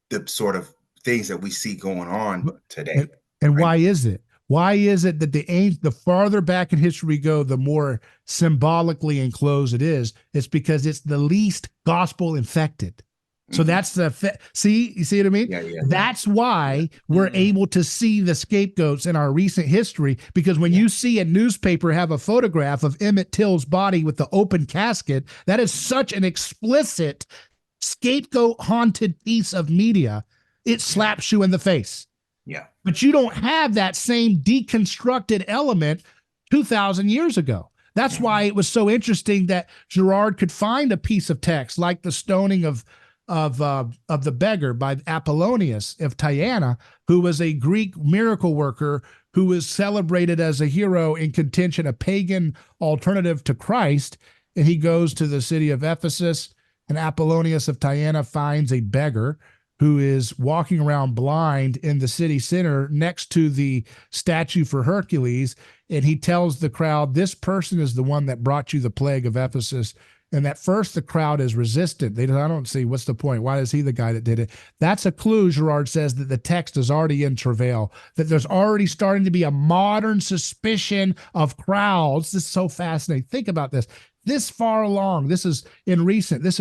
the sort of things that we see going on today. And right? Why is it? Why is it that the farther back in history we go, the more symbolically enclosed it is? It's because it's the least gospel infected. So that's you see what I mean? Yeah. That's why we're able to see the scapegoats in our recent history, because when you see a newspaper have a photograph of Emmett Till's body with the open casket, that is such an explicit scapegoat haunted piece of media. It slaps you in the face. Yeah. But you don't have that same deconstructed element 2,000 years ago. That's why it was so interesting that Girard could find a piece of text like the stoning of the beggar by Apollonius of Tyana, who was a Greek miracle worker who was celebrated as a hero in contention, a pagan alternative to Christ. And he goes to the city of Ephesus, and Apollonius of Tyana finds a beggar who is walking around blind in the city center next to the statue for Hercules. And he tells the crowd, this person is the one that brought you the plague of Ephesus. And at first the crowd is resistant. I don't see what's the point. Why is he the guy that did it? That's a clue, Girard says, that the text is already in travail, that there's already starting to be a modern suspicion of crowds. This is so fascinating. Think about this. This far along, this is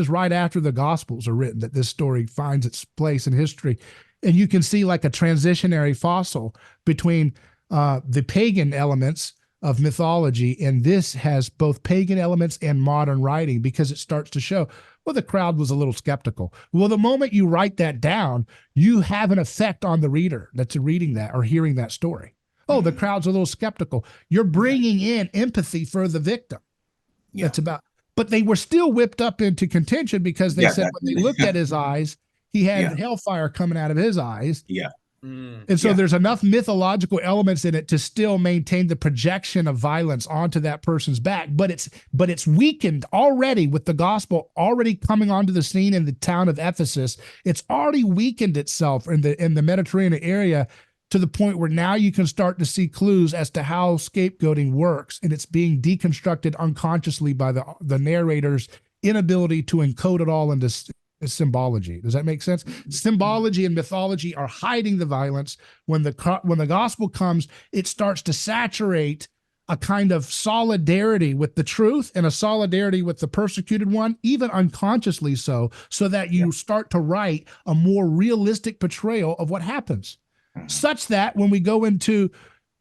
right after the Gospels are written, that this story finds its place in history. And you can see like a transitionary fossil between the pagan elements of mythology, and this has both pagan elements and modern writing, because it starts to show, well, the crowd was a little skeptical. Well, the moment you write that down, you have an effect on the reader that's reading that or hearing that story. Oh, the crowd's a little skeptical. You're bringing in empathy for the victim. Yeah. But they were still whipped up into contention because they said when they looked at his eyes, he had hellfire coming out of his eyes. Yeah. And so there's enough mythological elements in it to still maintain the projection of violence onto that person's back. But it's weakened already with the gospel already coming onto the scene in the town of Ephesus. It's already weakened itself in the Mediterranean area, to the point where now you can start to see clues as to how scapegoating works, and it's being deconstructed unconsciously by the narrator's inability to encode it all into symbology. Does that make sense? Symbology and mythology are hiding the violence. When the gospel comes, it starts to saturate a kind of solidarity with the truth and a solidarity with the persecuted one, even unconsciously so that you start to write a more realistic portrayal of what happens. Such that when we go into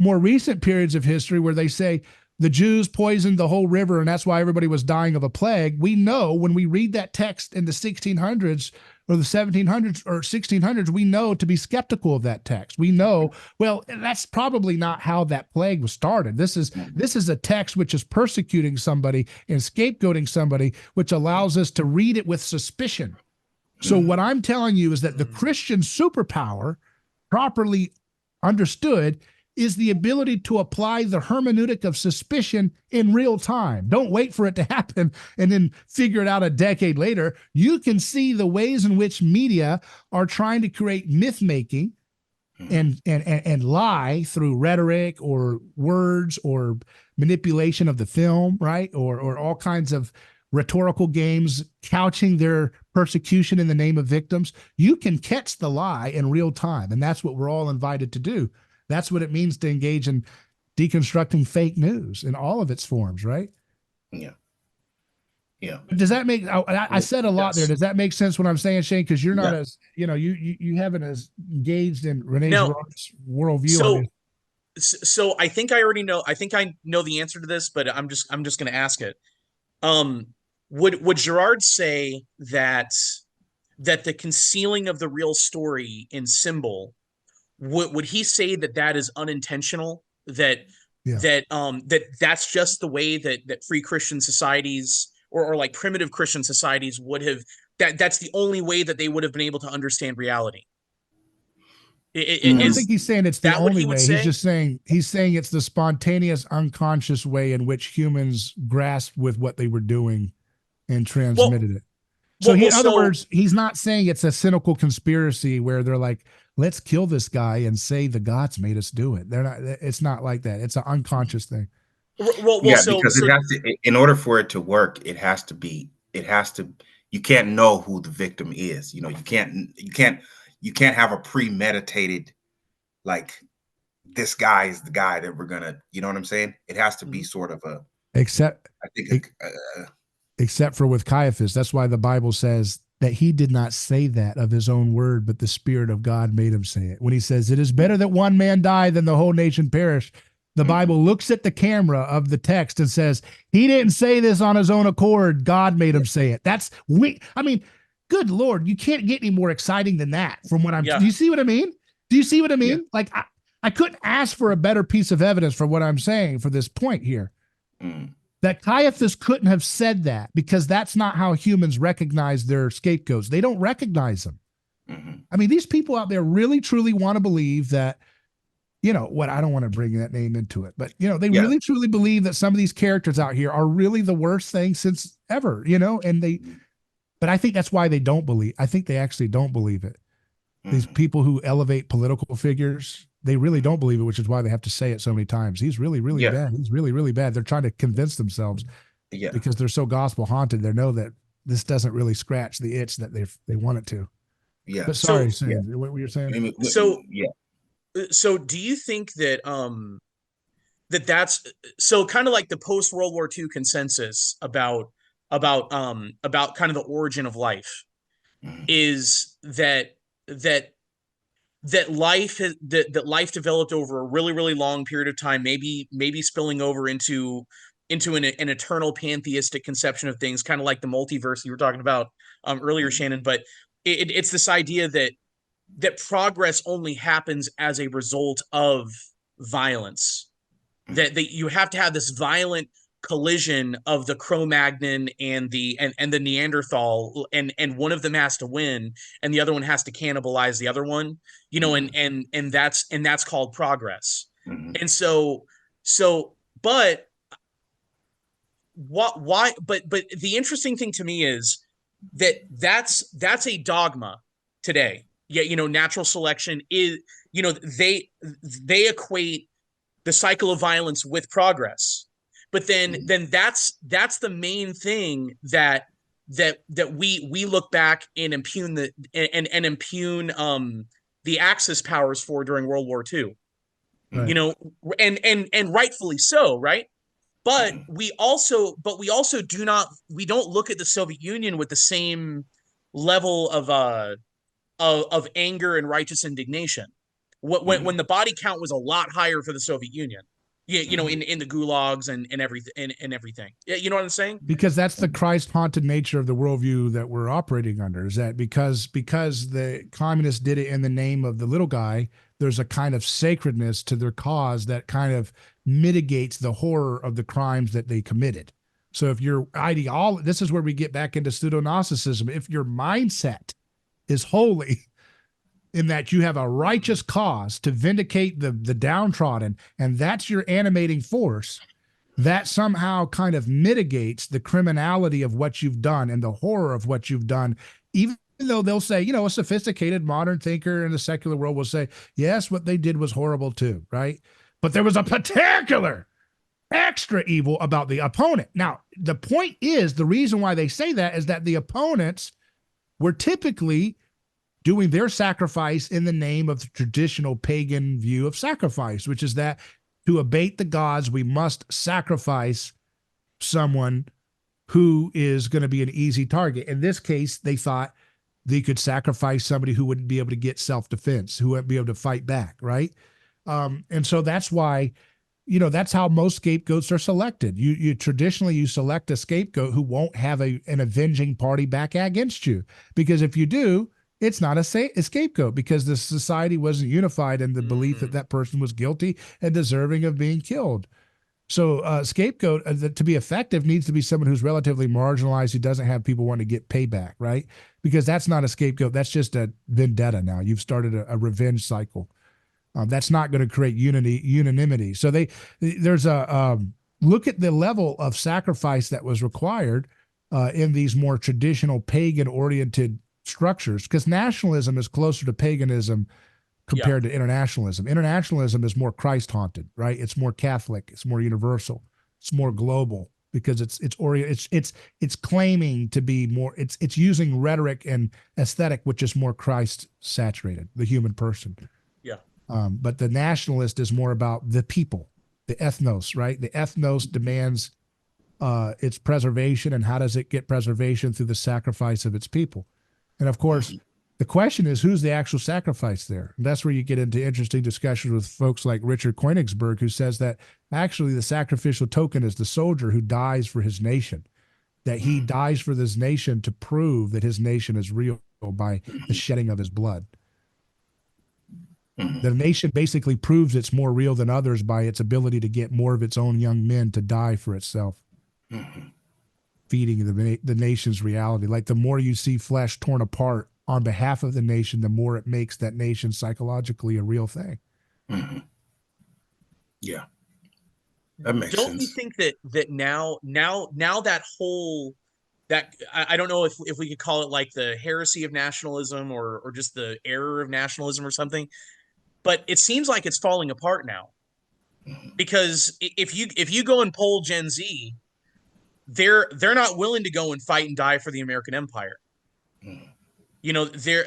more recent periods of history where they say the Jews poisoned the whole river and that's why everybody was dying of a plague, we know when we read that text in the 1600s or the 1700s or 1600s, we know to be skeptical of that text. We know, well, that's probably not how that plague was started. This is a text which is persecuting somebody and scapegoating somebody, which allows us to read it with suspicion. So what I'm telling you is that the Christian superpower, properly understood, is the ability to apply the hermeneutic of suspicion in real time. Don't wait for it to happen and then figure it out a decade later. You can see the ways in which media are trying to create myth making and lie through rhetoric or words or manipulation of the film, right? Or all kinds of rhetorical games, couching their persecution in the name of victims. You can catch the lie in real time, and that's what we're all invited to do. That's what it means to engage in deconstructing fake news in all of its forms, right? Yeah. Yeah. Does that make, I said a lot there. Does that make sense what I'm saying, Shane? Because you're not as, you haven't as engaged in René Girard's worldview. So I think I already know, I think I know the answer to this, but I'm just going to ask it. Would Girard say that the concealing of the real story in symbol, would he say that is unintentional? That's just the way that free Christian societies or like primitive Christian societies would have, that's the only way that they would have been able to understand reality? I don't think he's saying it's the only way. Say? He's saying it's the spontaneous, unconscious way in which humans grasped with what they were doing and transmitted it. So in other words, he's not saying it's a cynical conspiracy where they're like, let's kill this guy and say the gods made us do it. They're not. It's not like that. It's an unconscious thing. Because it has to, in order for it to work, it has to. You can't know who the victim is. You can't have a premeditated, like, this guy is the guy that we're gonna. You know what I'm saying? It has to be sort of a. Except for with Caiaphas, that's why the Bible says that he did not say that of his own word, but the Spirit of God made him say it. When he says, it is better that one man die than the whole nation perish, the Bible looks at the camera of the text and says, he didn't say this on his own accord. God made him say it. Good Lord, you can't get any more exciting than that from what I'm, do you see what I mean? Do you see what I mean? Yeah. Like, I couldn't ask for a better piece of evidence for what I'm saying for this point here. That Caiaphas couldn't have said that because that's not how humans recognize their scapegoats. They don't recognize them. I mean, these people out there really, truly want to believe that, I don't want to bring that name into it, but, they really, truly believe that some of these characters out here are really the worst thing since ever, but I think that's why they don't believe. I think they actually don't believe it. These people who elevate political figures, they really don't believe it, which is why they have to say it so many times. He's really, really bad. He's really, really bad. They're trying to convince themselves because they're so gospel haunted. They know that this doesn't really scratch the itch that they want it to. Yeah. But sorry, what were you saying? So do you think that that's so kind of like the post World War II consensus about kind of the origin of life is that life developed over a really, really long period of time, maybe spilling over into an eternal pantheistic conception of things, kind of like the multiverse you were talking about earlier, Shannon. But it's this idea that progress only happens as a result of violence, that you have to have this violent collision of the Cro-Magnon and the Neanderthal, and one of them has to win and the other one has to cannibalize the other one, and that's called progress. And but the interesting thing to me is that's a dogma today. Natural selection is, they equate the cycle of violence with progress. But then that's the main thing that we look back and impugn the Axis powers for during World War II. Right. And rightfully so, right? But we also don't look at the Soviet Union with the same level of anger and righteous indignation. When the body count was a lot higher for the Soviet Union. Yeah, in the gulags and everything and everything. Yeah, you know what I'm saying? Because that's the Christ haunted nature of the worldview that we're operating under, is that because the communists did it in the name of the little guy, there's a kind of sacredness to their cause that kind of mitigates the horror of the crimes that they committed. So if your ideology, this is where we get back into pseudo-gnosticism. If your mindset is holy, in that you have a righteous cause to vindicate the downtrodden, and that's your animating force, that somehow kind of mitigates the criminality of what you've done and the horror of what you've done, even though they'll say, a sophisticated modern thinker in the secular world will say, yes, what they did was horrible too, right? But there was a particular extra evil about the opponent. Now, the point is, the reason why they say that is that the opponents were typically doing their sacrifice in the name of the traditional pagan view of sacrifice, which is that to abate the gods, we must sacrifice someone who is going to be an easy target. In this case, they thought they could sacrifice somebody who wouldn't be able to get self-defense, who wouldn't be able to fight back, right? And so that's why, that's how most scapegoats are selected. You traditionally select a scapegoat who won't have an avenging party back against you, because if you do, it's not a scapegoat, because the society wasn't unified in the belief that that person was guilty and deserving of being killed. So scapegoat, to be effective, needs to be someone who's relatively marginalized, who doesn't have people wanting to get payback, right? Because that's not a scapegoat. That's just a vendetta now. You've started a revenge cycle. That's not going to create unanimity. So there's a look at the level of sacrifice that was required in these more traditional pagan-oriented structures, because nationalism is closer to paganism compared to internationalism. Internationalism is more Christ haunted, right? It's more Catholic, it's more universal, it's more global, because it's claiming to be more, it's using rhetoric and aesthetic, which is more Christ saturated, the human person. Yeah. But the nationalist is more about the people, the ethnos, right? The ethnos demands its preservation, and how does it get preservation? Through the sacrifice of its people. And of course, the question is, who's the actual sacrifice there? And that's where you get into interesting discussions with folks like Richard Koenigsberg, who says that actually the sacrificial token is the soldier who dies for his nation, that he dies for this nation to prove that his nation is real by the shedding of his blood. The nation basically proves it's more real than others by its ability to get more of its own young men to die for itself. Feeding the nation's reality. Like, the more you see flesh torn apart on behalf of the nation, the more it makes that nation psychologically a real thing. Yeah, that makes Don't sense. you think that now that whole, that I don't know if we could call it like the heresy of nationalism or just the error of nationalism or something, but it seems like it's falling apart now, because if you go and poll Gen Z, they're not willing to go and fight and die for the American empire. They're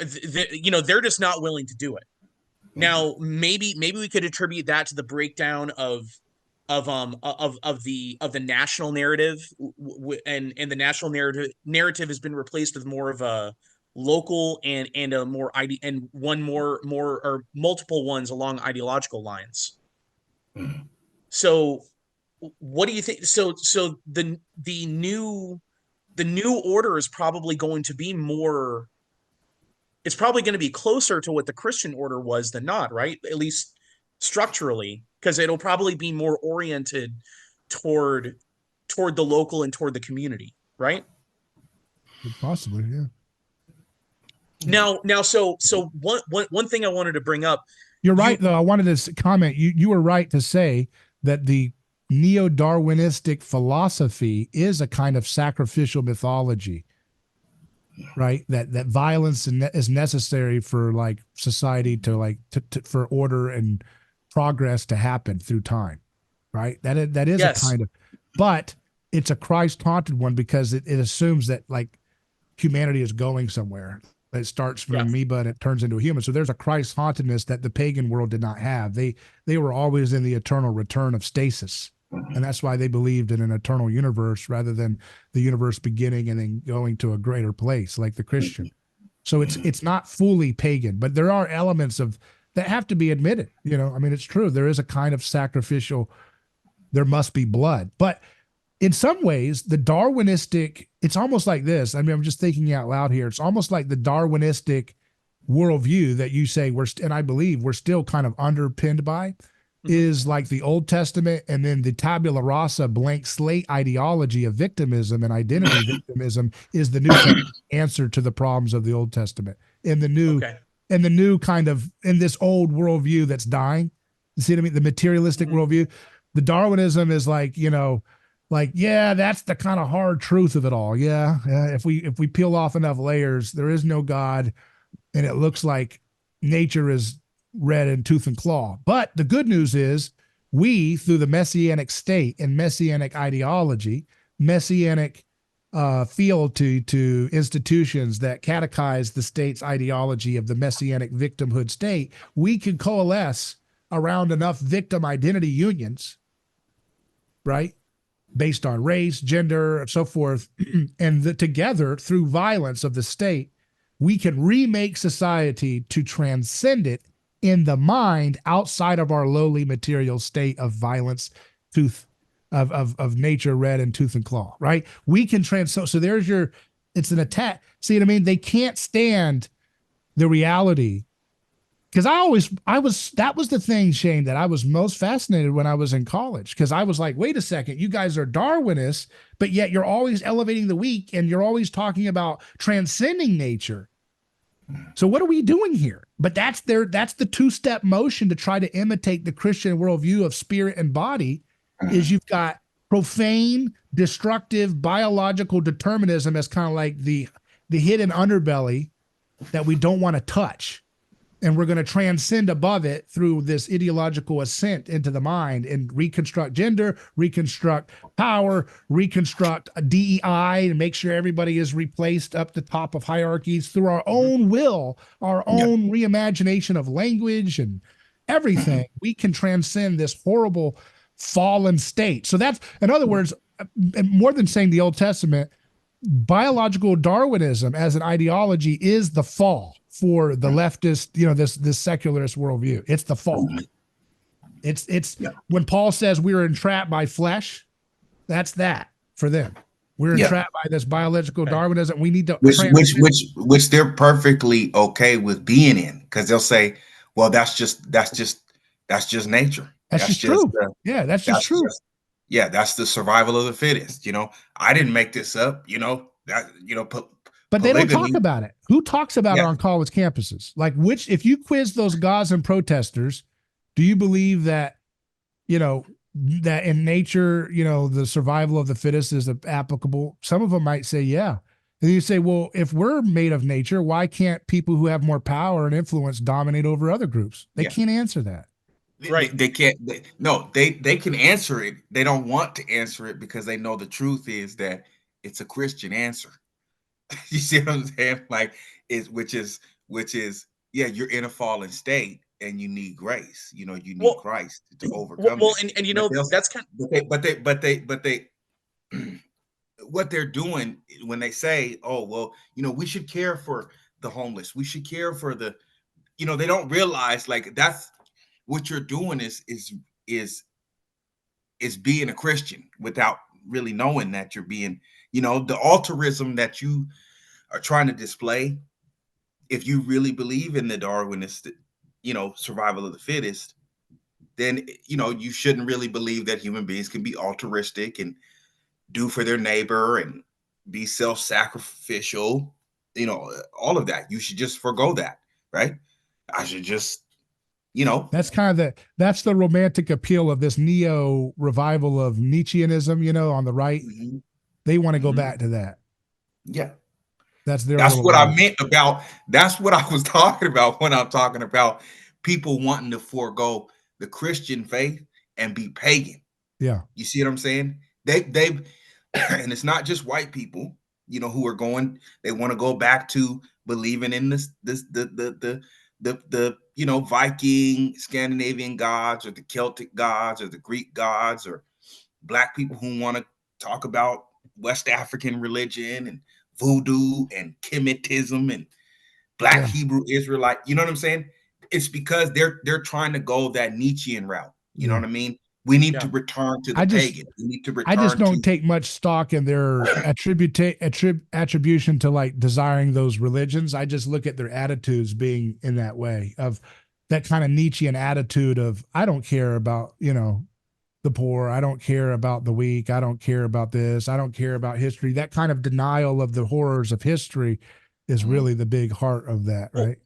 just not willing to do it. Now, maybe we could attribute that to the breakdown of the national narrative, and the national narrative has been replaced with more of a local and a more and one more or multiple ones along ideological lines. So what do you think? So the new order is probably going to be more, it's probably going to be closer to what the Christian order was than not, right? At least structurally, because it'll probably be more oriented toward the local and toward the community, right? Possibly, yeah. Now, so one thing I wanted to bring up. You're right, though. I wanted to comment. You were right to say that the neo-Darwinistic philosophy is a kind of sacrificial mythology, right? That violence is necessary for like society to for order and progress to happen through time, right? That is Yes. a kind of, but it's a Christ-haunted one, because it assumes that like humanity is going somewhere. It starts from an amoeba and it turns into a human. So there's a Christ-hauntedness that the pagan world did not have. They were always in the eternal return of stasis. And that's why they believed in an eternal universe rather than the universe beginning and then going to a greater place like the Christian. So it's not fully pagan, but there are elements of that have to be admitted. I mean, it's true. There is a kind of sacrificial there must be blood. But in some ways, the Darwinistic, it's almost like this. I mean, I'm just thinking out loud here. It's almost like the Darwinistic worldview that you say and I believe we're still kind of underpinned by, is like the Old Testament, and then the tabula rasa blank slate ideology of victimism and identity victimism is the New Testament answer to the problems of the Old Testament. In the new kind of, in this old worldview that's dying, you see what I mean? The materialistic worldview, the Darwinism is like, yeah, that's the kind of hard truth of it all. Yeah, if we peel off enough layers, there is no God, and it looks like nature is red in tooth and claw. But the good news is we, through the messianic state and messianic ideology, messianic fealty to institutions that catechize the state's ideology of the messianic victimhood state, we can coalesce around enough victim identity unions, right? Based on race, gender, and so forth. And together, through violence of the state, we can remake society to transcend it in the mind outside of our lowly material state of violence, of nature, red and tooth and claw, right? We can transcend. So there's it's an attack. See what I mean? They can't stand the reality. Because that was the thing, Shane, that I was most fascinated when I was in college. Because I was like, wait a second, you guys are Darwinists, but yet you're always elevating the weak and you're always talking about transcending nature. So what are we doing here? But that's the two-step motion to try to imitate the Christian worldview of spirit and body, is you've got profane, destructive, biological determinism as kind of like the hidden underbelly that we don't want to touch. And we're going to transcend above it through this ideological ascent into the mind and reconstruct gender, reconstruct power, reconstruct a DEI, and make sure everybody is replaced up the top of hierarchies through our own will, our own reimagination of language and everything. We can transcend this horrible fallen state. So that's, in other words, more than saying the Old Testament, biological Darwinism as an ideology is the fall for the leftist, this secularist worldview. It's the fall. It's when Paul says we were entrapped by flesh, that's that for them. We're entrapped by this biological Darwinism. We need to which they're perfectly okay with being in, because they'll say, well, that's just nature. That's just true. That's just true. That's the survival of the fittest. I didn't make this up. But they don't talk about it. Who talks about it on college campuses? Like, if you quiz those Gazan protesters, do you believe that, that in nature, the survival of the fittest is applicable? Some of them might say, yeah. And you say, well, if we're made of nature, why can't people who have more power and influence dominate over other groups? They can't answer that. Right. They can't. They can answer it. They don't want to answer it because they know the truth is that it's a Christian answer. You see what I'm saying? Like, which is, you're in a fallen state and you need grace. You need Christ to overcome. Well, and that's kind of, but they what they're doing when they say, oh, well, we should care for the homeless. We should care for the, they don't realize, like, that's what you're doing is being a Christian without really knowing that you're being, the altruism that you are trying to display. If you really believe in the Darwinist, survival of the fittest, then, you shouldn't really believe that human beings can be altruistic and do for their neighbor and be self-sacrificial, all of that. You should just forgo that, right? I should just, That's kind of that's the romantic appeal of this neo revival of Nietzscheanism, on the right. Mm-hmm. They want to go back to that. Yeah. That's what I meant about, that's what I was talking about when I'm talking about people wanting to forego the Christian faith and be pagan. Yeah. You see what I'm saying? They've and it's not just white people, who are going, they want to go back to believing in the Viking, Scandinavian gods, or the Celtic gods, or the Greek gods, or Black people who want to talk about West African religion and voodoo and Kemetism and Black Hebrew Israelite. You know what I'm saying? It's because they're trying to go that Nietzschean route. You know what I mean? We need to Yeah. return to the I just pagan. We need to I just return don't to take much stock in their attribution to like desiring those religions. I just look at their attitudes being in that way of that kind of Nietzschean attitude of I don't care about, the poor. I don't care about the weak. I don't care about this. I don't care about history. That kind of denial of the horrors of history is Mhm. really the big heart of that, Well, right?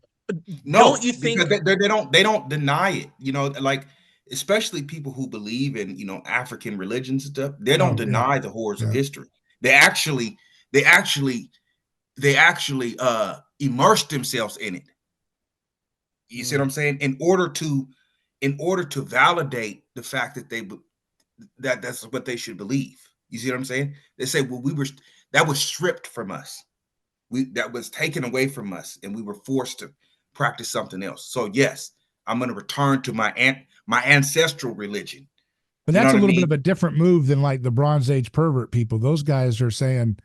No, don't you because think? they don't deny it. Like especially people who believe in African religions and stuff. They don't Oh, yeah. deny the horrors of Yeah. history. They actually they actually they actually immerse themselves in it. You see what I'm saying? In order to validate the fact that that's what they should believe. You see what I'm saying? They say, well, that was stripped from us. That was taken away from us, and we were forced to practice something else. So yes, I'm going to return to my ancestral religion. But You know that's a what I little bit mean? of a different move than like the Bronze Age pervert people. Those guys are saying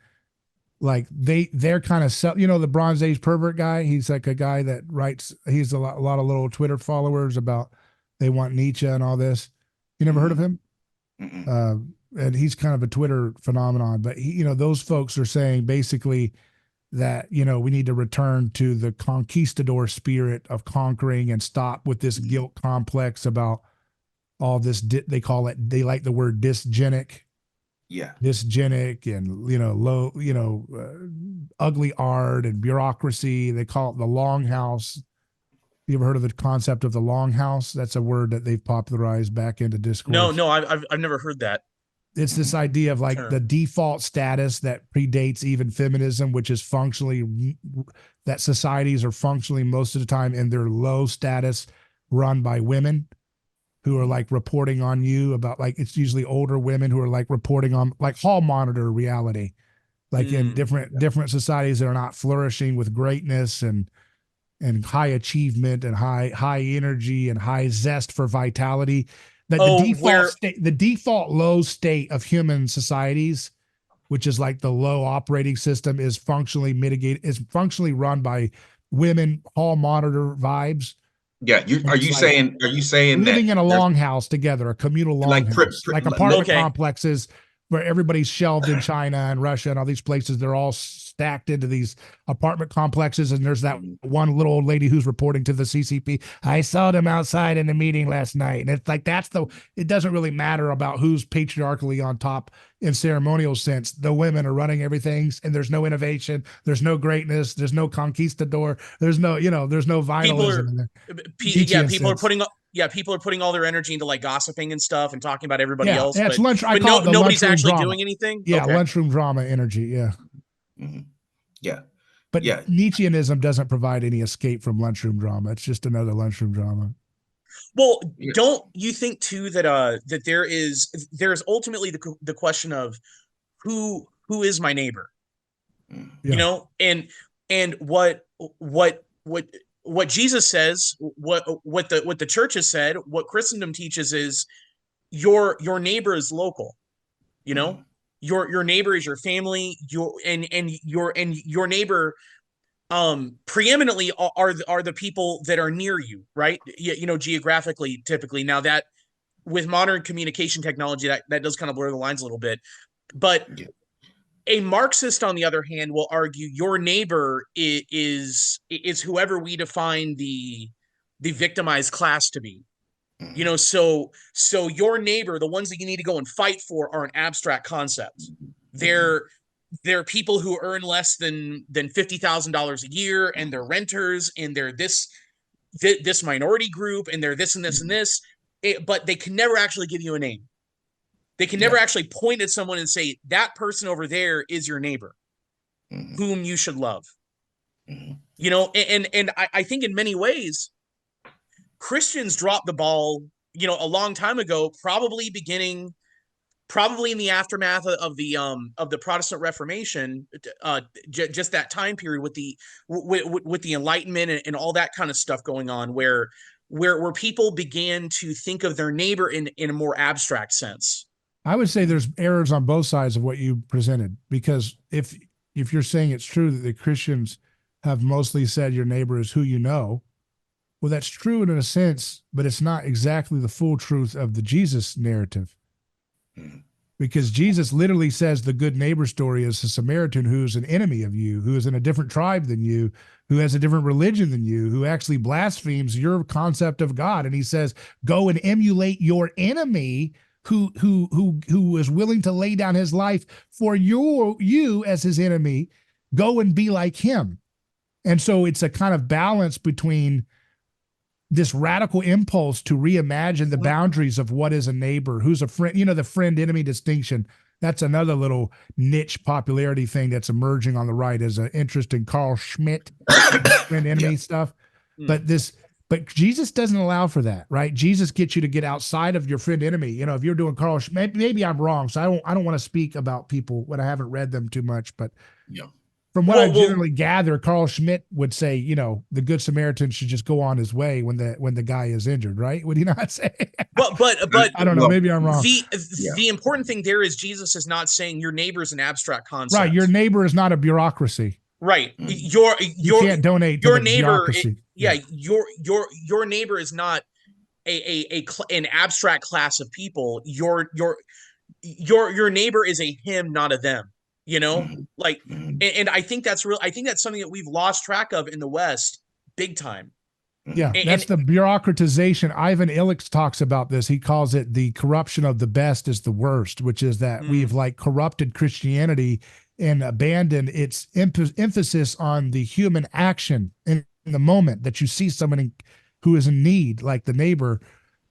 like they're kind of the Bronze Age pervert guy. He's like a guy that writes. He's a lot of little Twitter followers about they want Nietzsche and all this. You never heard of him? And he's kind of a Twitter phenomenon. But those folks are saying basically that we need to return to the conquistador spirit of conquering and stop with this guilt complex about all this. They like the word dysgenic Yeah. and low ugly art and bureaucracy. They call it the longhouse. You ever heard of the concept of the longhouse? That's a word that they've popularized back into No, discourse. no, I've never heard that It's this idea of like the term. default status that predates even feminism, which is functionally that societies are functionally most of the time in their low status run by women who are like reporting on you about like it's usually older women who are like reporting on like hall monitor reality, like in different societies that are not flourishing with greatness and high achievement and high energy and high zest for vitality. That the default low state of human societies, which is like the low operating system, is functionally run by women hall monitor vibes. Yeah. And it's like Are you saying living that in a there's longhouse together, a communal like longhouse, like apartment Okay. complexes where everybody's shelved in China and Russia and all these places. They're all stacked into these apartment complexes. And there's that one little old lady who's reporting to the CCP. I saw them outside in the meeting last night. And it's like, it doesn't really matter about who's patriarchally on top in ceremonial sense. The women are running everything and there's no innovation. There's no greatness. There's no conquistador. There's no vitalism in there. People are putting all their energy into like gossiping and stuff and talking about everybody else, Yeah, it's lunch. I but call it the nobody's lunchroom actually drama. doing anything. Yeah, Okay. lunchroom drama energy. Yeah. Yeah. But Yeah. Nietzscheanism doesn't provide any escape from lunchroom drama. It's just another lunchroom drama. Well, don't you think too that there's ultimately the question of who is my neighbor? Yeah. And what Jesus says, what the church has said, what Christendom teaches is your neighbor is local. Your neighbor is your family. Your neighbor preeminently are the people that are near you, right? Geographically, typically. Now that with modern communication technology, that does kind of blur the lines a little bit, but a Marxist, on the other hand, will argue your neighbor is whoever we define the victimized class to be. So your neighbor, the ones that you need to go and fight for, are an abstract concept. They're people who earn less than $50,000 a year, and they're renters, and they're this minority group, and they're this and this and this. But they can never actually give you a name. They can never actually point at someone and say, that person over there is your neighbor, whom you should love. And I think in many ways, Christians dropped the ball, a long time ago, probably in the aftermath of the Protestant Reformation, just that time period with the Enlightenment and all that kind of stuff going on, where people began to think of their neighbor in a more abstract sense. I would say there's errors on both sides of what you presented, because if you're saying it's true that the Christians have mostly said your neighbor is who you know, Well, that's true in a sense, but it's not exactly the full truth of the Jesus narrative. Because Jesus literally says the good neighbor story is a Samaritan who's an enemy of you, who is in a different tribe than you, who has a different religion than you, who actually blasphemes your concept of God. And he says, go and emulate your enemy who is willing to lay down his life for you as his enemy. Go and be like him. And so it's a kind of balance between this radical impulse to reimagine the boundaries of what is a neighbor, who's a friend, the friend enemy distinction. That's another little niche popularity thing that's emerging on the right as an interest in Carl Schmitt friend enemy stuff. But Jesus doesn't allow for that, right? Jesus gets you to get outside of your friend enemy. If you're doing Carl Schmitt, maybe I'm wrong. So I don't want to speak about people when I haven't read them too much, but from what I generally gather, Carl Schmitt would say, the Good Samaritan should just go on his way when the guy is injured, right? Would he not say? But I don't know. Maybe I'm wrong. The important thing there is Jesus is not saying your neighbor is an abstract concept. Right. Your neighbor is not a bureaucracy. Right. You can't donate to your the neighbor. bureaucracy. Your neighbor is not an abstract class of people. Your neighbor is a him, not a them. And I think that's real. I think that's something that we've lost track of in the West big time. Yeah, that's the bureaucratization. Ivan Illich talks about this. He calls it the corruption of the best is the worst, which is that we've corrupted Christianity and abandoned its emphasis on the human action in the moment that you see someone who is in need, like the neighbor.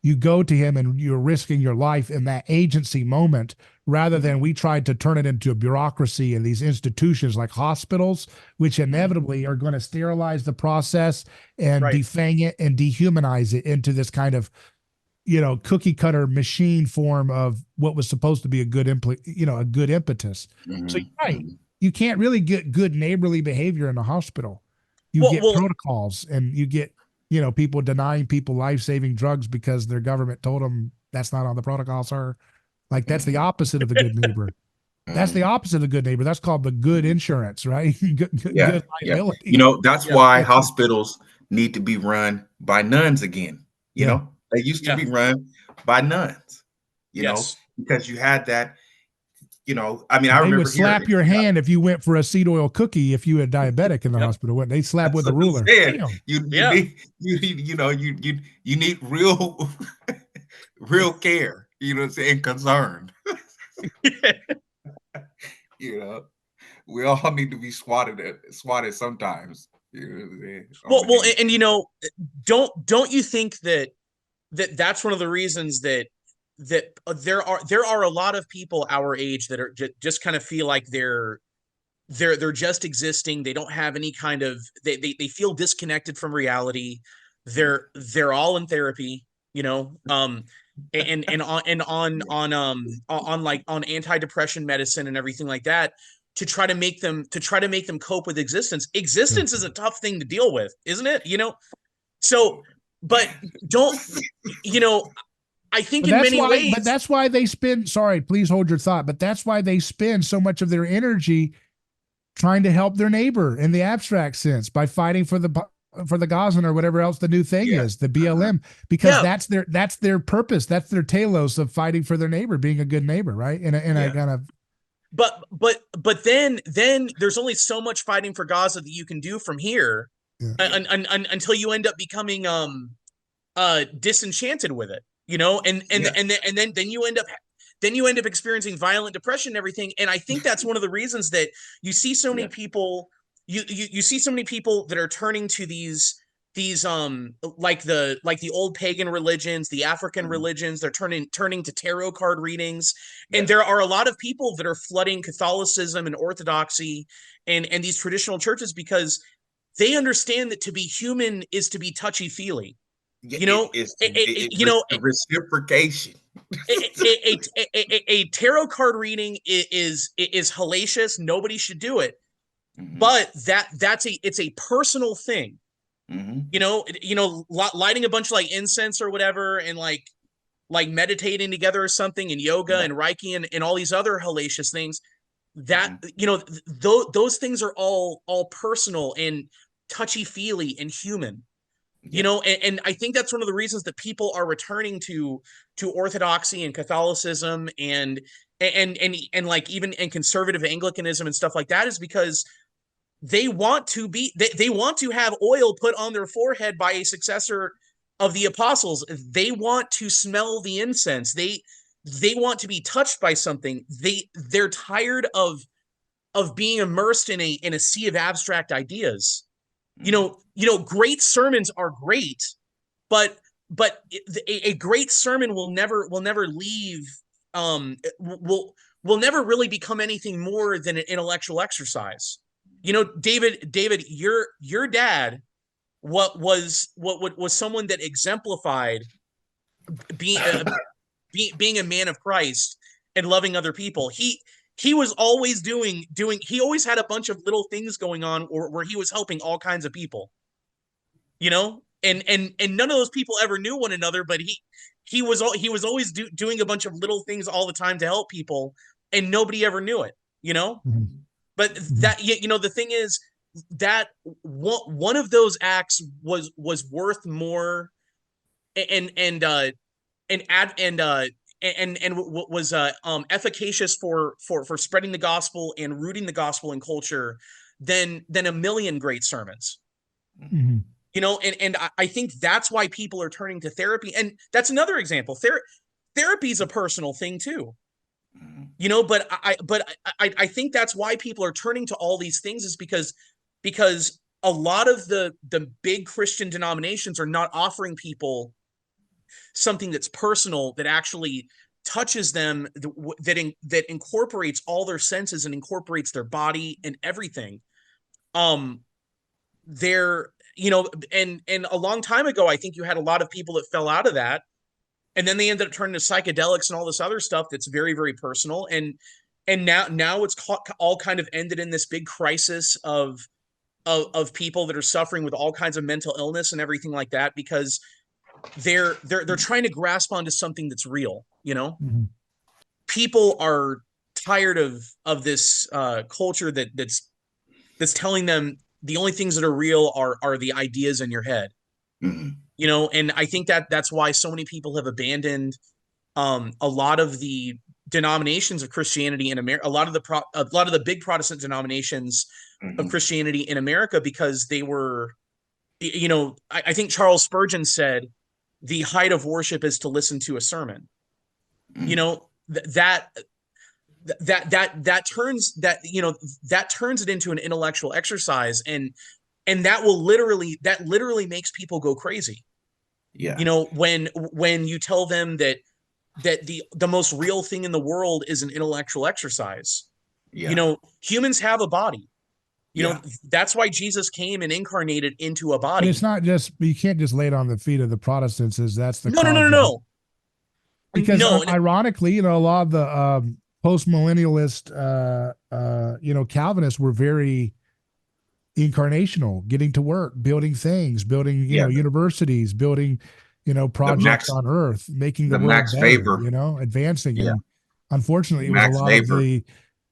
You go to him and you're risking your life in that agency moment, rather than we tried to turn it into a bureaucracy and these institutions like hospitals, which inevitably are going to sterilize the process and defang it and dehumanize it into this kind of, cookie cutter machine form of what was supposed to be a good impetus. So you can't really get good neighborly behavior in a hospital. You get protocols and you get, people denying people life-saving drugs because their government told them that's not on the protocol, sir. Like, that's the opposite of the good neighbor. That's the opposite of the good neighbor. That's called the good insurance, right? Good liability. That's why hospitals need to be run by nuns again. They used to be run by nuns, because you had that, I remember they would slap your hand if you went for a seed oil cookie if you were diabetic in the hospital. Wouldn't they slap with a ruler? You need real real care, and concern. We all need to be swatted sometimes. Don't you think that's one of the reasons that there are a lot of people our age that are just kind of feel like they're just existing. They don't have any kind of they feel disconnected from reality. They're all in therapy, and on antidepressant medicine and everything like that to try to make them cope with existence. Existence is a tough thing to deal with, isn't it? So, but don't, I think in many ways, but that's why they spend, sorry, please hold your thought, but that's why they spend so much of their energy trying to help their neighbor in the abstract sense by fighting for the Gazan or whatever else the new thing is, the BLM, because that's their purpose. That's their telos of fighting for their neighbor, being a good neighbor. Right. I kind of, but then there's only so much fighting for Gaza that you can do from here until you end up becoming, disenchanted with it. And then you end up experiencing violent depression and everything. And I think that's one of the reasons that you see so many people, you see so many people that are turning to these like the old pagan religions, the African religions. They're turning to tarot card readings. And there are a lot of people that are flooding Catholicism and Orthodoxy and these traditional churches because they understand that to be human is to be touchy-feely. Reciprocation. A tarot card reading is hellacious. Nobody should do it, but it's a personal thing. Lighting a bunch of incense or whatever, and like meditating together or something, and yoga and Reiki and all these other hellacious things. That those things are all personal and touchy-feely and human. You Yeah. know, and I think that's one of the reasons that people are returning to orthodoxy and Catholicism and like even and conservative Anglicanism and stuff like that, is because they want to be they want to have oil put on their forehead by a successor of the apostles. They want to smell the incense. They want to be touched by something. They're tired of being immersed in a sea of abstract ideas. Great sermons are great, but a great sermon will never leave will never really become anything more than an intellectual exercise. David, your dad, what was someone that exemplified being being a man of Christ and loving other people. He was always doing he always had a bunch of little things going on where he was helping all kinds of people, and none of those people ever knew one another, but he was always doing a bunch of little things all the time to help people, and nobody ever knew it. Mhm. But that, the thing is that one of those acts was worth more, and ad and was efficacious for spreading the gospel and rooting the gospel in culture than a million great sermons. Mhm. And I think that's why people are turning to therapy. And that's another example. Therapy is a personal thing too. But I think that's why people are turning to all these things, is because a lot of the big Christian denominations are not offering people something that's personal, that actually touches them, that incorporates all their senses and incorporates their body and everything. There, and a long time ago, I think you had a lot of people that fell out of that, and then they ended up turning to psychedelics and all this other stuff that's very, very personal. And now it's all kind of ended in this big crisis of people that are suffering with all kinds of mental illness and everything like that, because they're trying to grasp onto something that's real. Mhm. People are tired of this culture that's telling them the only things that are real are the ideas in your head. And I think that's why so many people have abandoned a lot of the denominations of Christianity in America, a lot of the big Protestant denominations of Christianity in America, because they were, I think Charles Spurgeon said, the height of worship is to listen to a sermon. That turns it into an intellectual exercise, and that literally makes people go crazy. Yeah. When you tell them that the most real thing in the world is an intellectual exercise. Yeah. Humans have a body. Yeah. That's why Jesus came and incarnated into a But body. it's not just, you can't just lay it on the feet of the Protestants as that's the No, no, cause no, no, of it. no. Because No, ironically, a lot of the post-millennialist, Calvinists were very incarnational, getting to work, building things, building, Yeah. universities, building, projects on earth, making the the world Max better, Weber. advancing. Yeah. And unfortunately, it was Max Weber.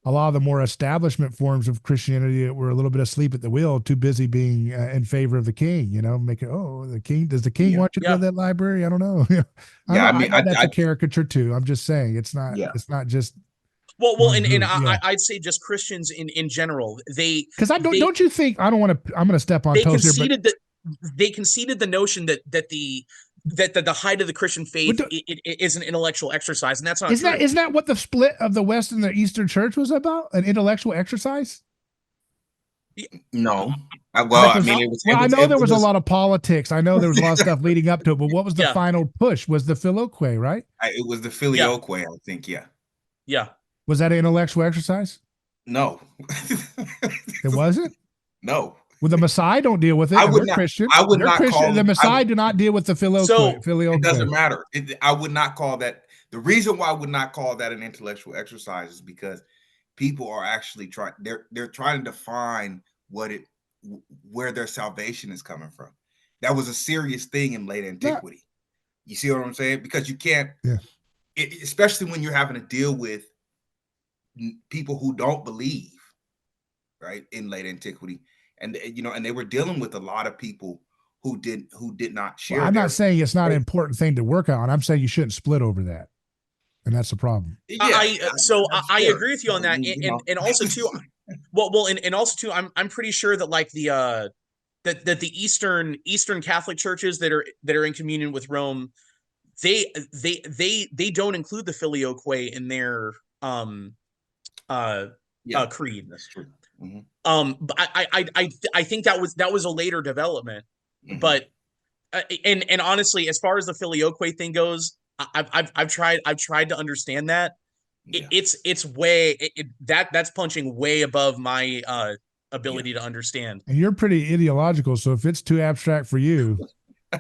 a lot of the more establishment forms of Christianity that were a little bit asleep at the wheel, too busy being in favor of the king, making, the king, does the king want you to build that library? I don't know. Yeah, I I mean, know that's a caricature too. I'm just saying it's not just well, one and group. I'd say just Christians in general. Because don't you think, I don't want to, I'm going to step on they toes here, but conceded the notion that the height of the Christian faith is an intellectual exercise, and that's not true. Isn't that what the split of the West and the Eastern Church was about? An intellectual exercise? No. I know there was a lot of politics. I know there was a lot of stuff leading up to it, but what was the Yeah. final push? Was the Filioque, right? It was the Filioque, I think. Yeah. Yeah. Was that an intellectual exercise? No. It wasn't? No. Well, the Messiah don't deal with it. I would they're not. Christian. I would They're not Christian. call The it- Messiah do not deal with the Filioque. So, It doesn't matter. I would not call that. The reason why I would not call that an intellectual exercise is because people are actually trying. They're trying to find where their salvation is coming from. That was a serious thing in late antiquity. You see what I'm saying? Because you can't, especially when you're having to deal with people who don't believe, right, in late antiquity, and and they were dealing with a lot of people who did not share. Well, I'm their not saying it's not an faith. important thing to work on. I'm saying you shouldn't split over that, and that's the problem. I fair. agree with you on that, You know. and also too, and also too, I'm pretty sure that like the that the Eastern Catholic churches that are in communion with Rome, they don't include the filioque in their creed. That's true. Mm-hmm. But I think that was a later development, Mm-hmm. but and honestly, as far as the filioque thing goes, I've tried to understand that. Yeah. It's way that's punching way above my ability to understand. And you're pretty ideological, so if it's too abstract for you,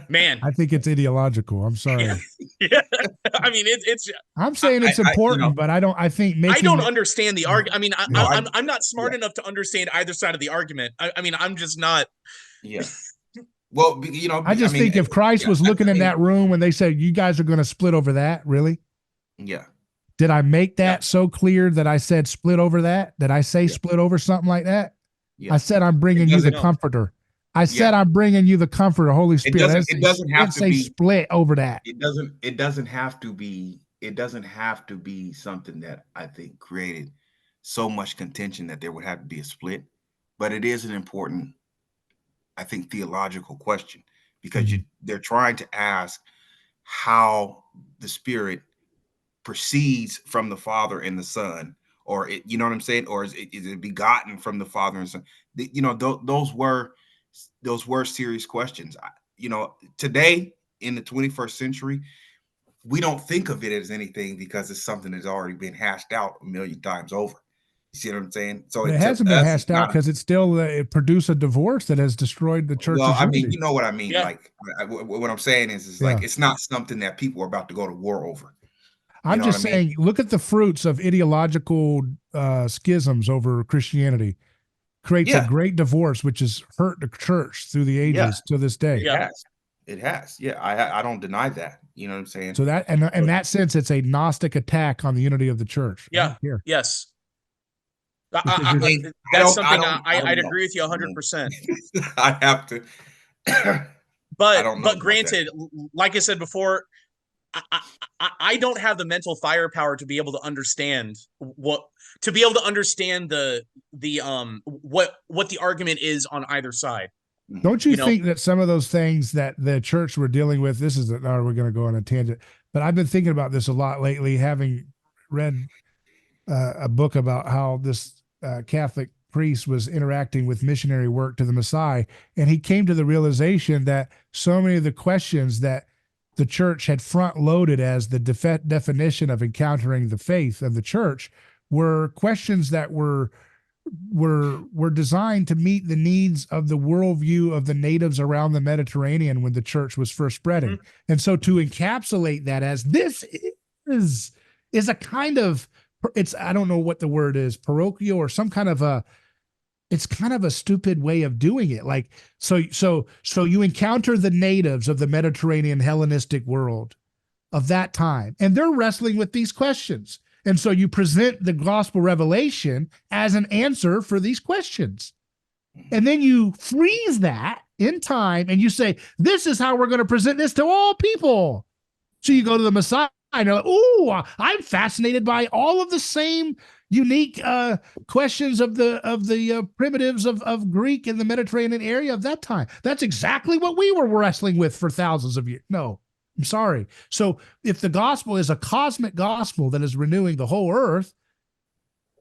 Man, I think it's ideological. I'm sorry. yeah. I mean, it's. I'm saying it's important, but I don't. I think I don't understand the argument. I mean, I'm not smart Yeah. enough to understand either side of the argument. I mean, I'm just not. Yeah. Well, you know, I just think if Christ was looking in that room when they said, "You guys are going to split over that," really? Yeah. Did I make that so clear that I said split over that? Did I say split over something like that? Yeah. I said I'm bringing you the comforter. I said I'm bringing you the comforter, Holy Spirit. It doesn't have to be split over that. It doesn't have to be. It doesn't have to be something that I think created so much contention that there would have to be a split. But it is an important, I think, theological question, because they're trying to ask how the Spirit proceeds from the Father and the Son, or you know what I'm saying, or is it begotten from the Father and Son? You know, those were serious questions. You know, today in the 21st century, we don't think of it as anything because it's something that's already been hashed out a million times over. You see what I'm saying? So it hasn't been hashed out because it's still it produced a divorce that has destroyed the church. Well, I mean, you know what I mean. Yeah. Like what I'm saying is like it's not something that people are about to go to war over. I'm just saying, look at the fruits of ideological schisms over Christianity. Creates a great divorce, which has hurt the church through the ages to this day. It has. Yeah, I don't deny that. You know what I'm saying? So that and in that sense, it's a gnostic attack on the unity of the church. Yeah. Yes. That's something I'd agree with you 100%. I have to. But granted, like I said before, I don't have the mental firepower to be able to understand what the argument is on either side. Don't you think that some of those things that the church were dealing with, we're going to go on a tangent, but I've been thinking about this a lot lately, having read a book about how this Catholic priest was interacting with missionary work to the Messiah. And he came to the realization that so many of the questions that the church had front loaded as the definition of encountering the faith of the church were questions that were designed to meet the needs of the worldview of the natives around the Mediterranean when the church was first spreading. Mm-hmm. And so to encapsulate that as this is a kind of, I don't know what the word is, parochial or some kind of it's kind of a stupid way of doing it. Like, so you encounter the natives of the Mediterranean Hellenistic world of that time, and they're wrestling with these questions. And so you present the gospel revelation as an answer for these questions. And then you freeze that in time and you say, this is how we're going to present this to all people. So you go to the Messiah and you're like, ooh, I'm fascinated by all of the same unique questions of the primitives of Greek in the Mediterranean area of that time. That's exactly what we were wrestling with for thousands of years. No, I'm sorry. So if the gospel is a cosmic gospel that is renewing the whole earth,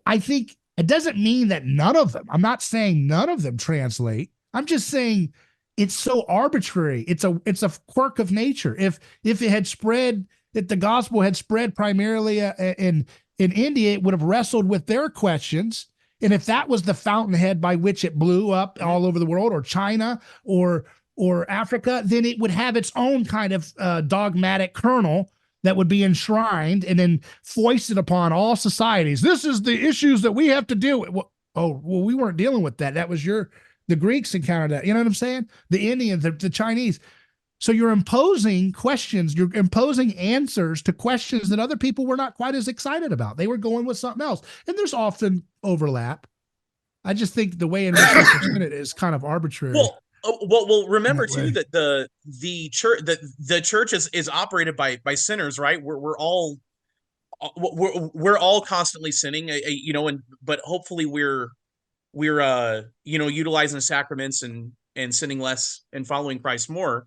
I think it doesn't mean that none of them, I'm not saying none of them translate. I'm just saying it's so arbitrary. It's a quirk of nature. If it had spread, if the gospel had spread primarily in India, it would have wrestled with their questions. And if that was the fountainhead by which it blew up all over the world, or China or Africa, then it would have its own kind of dogmatic kernel that would be enshrined and then foisted upon all societies. This is the issues that we have to deal with. Well, we weren't dealing with that. That was the Greeks encountered that. You know what I'm saying? The Indians, the Chinese. So you're imposing questions, you're imposing answers to questions that other people were not quite as excited about. They were going with something else. And there's often overlap. I just think the way in which they present it is kind of arbitrary. Well, Oh, well, remember that too way. that the church is operated by sinners, right? We're all constantly sinning, you know, and but hopefully we're you know, utilizing the sacraments and sinning less and following Christ more.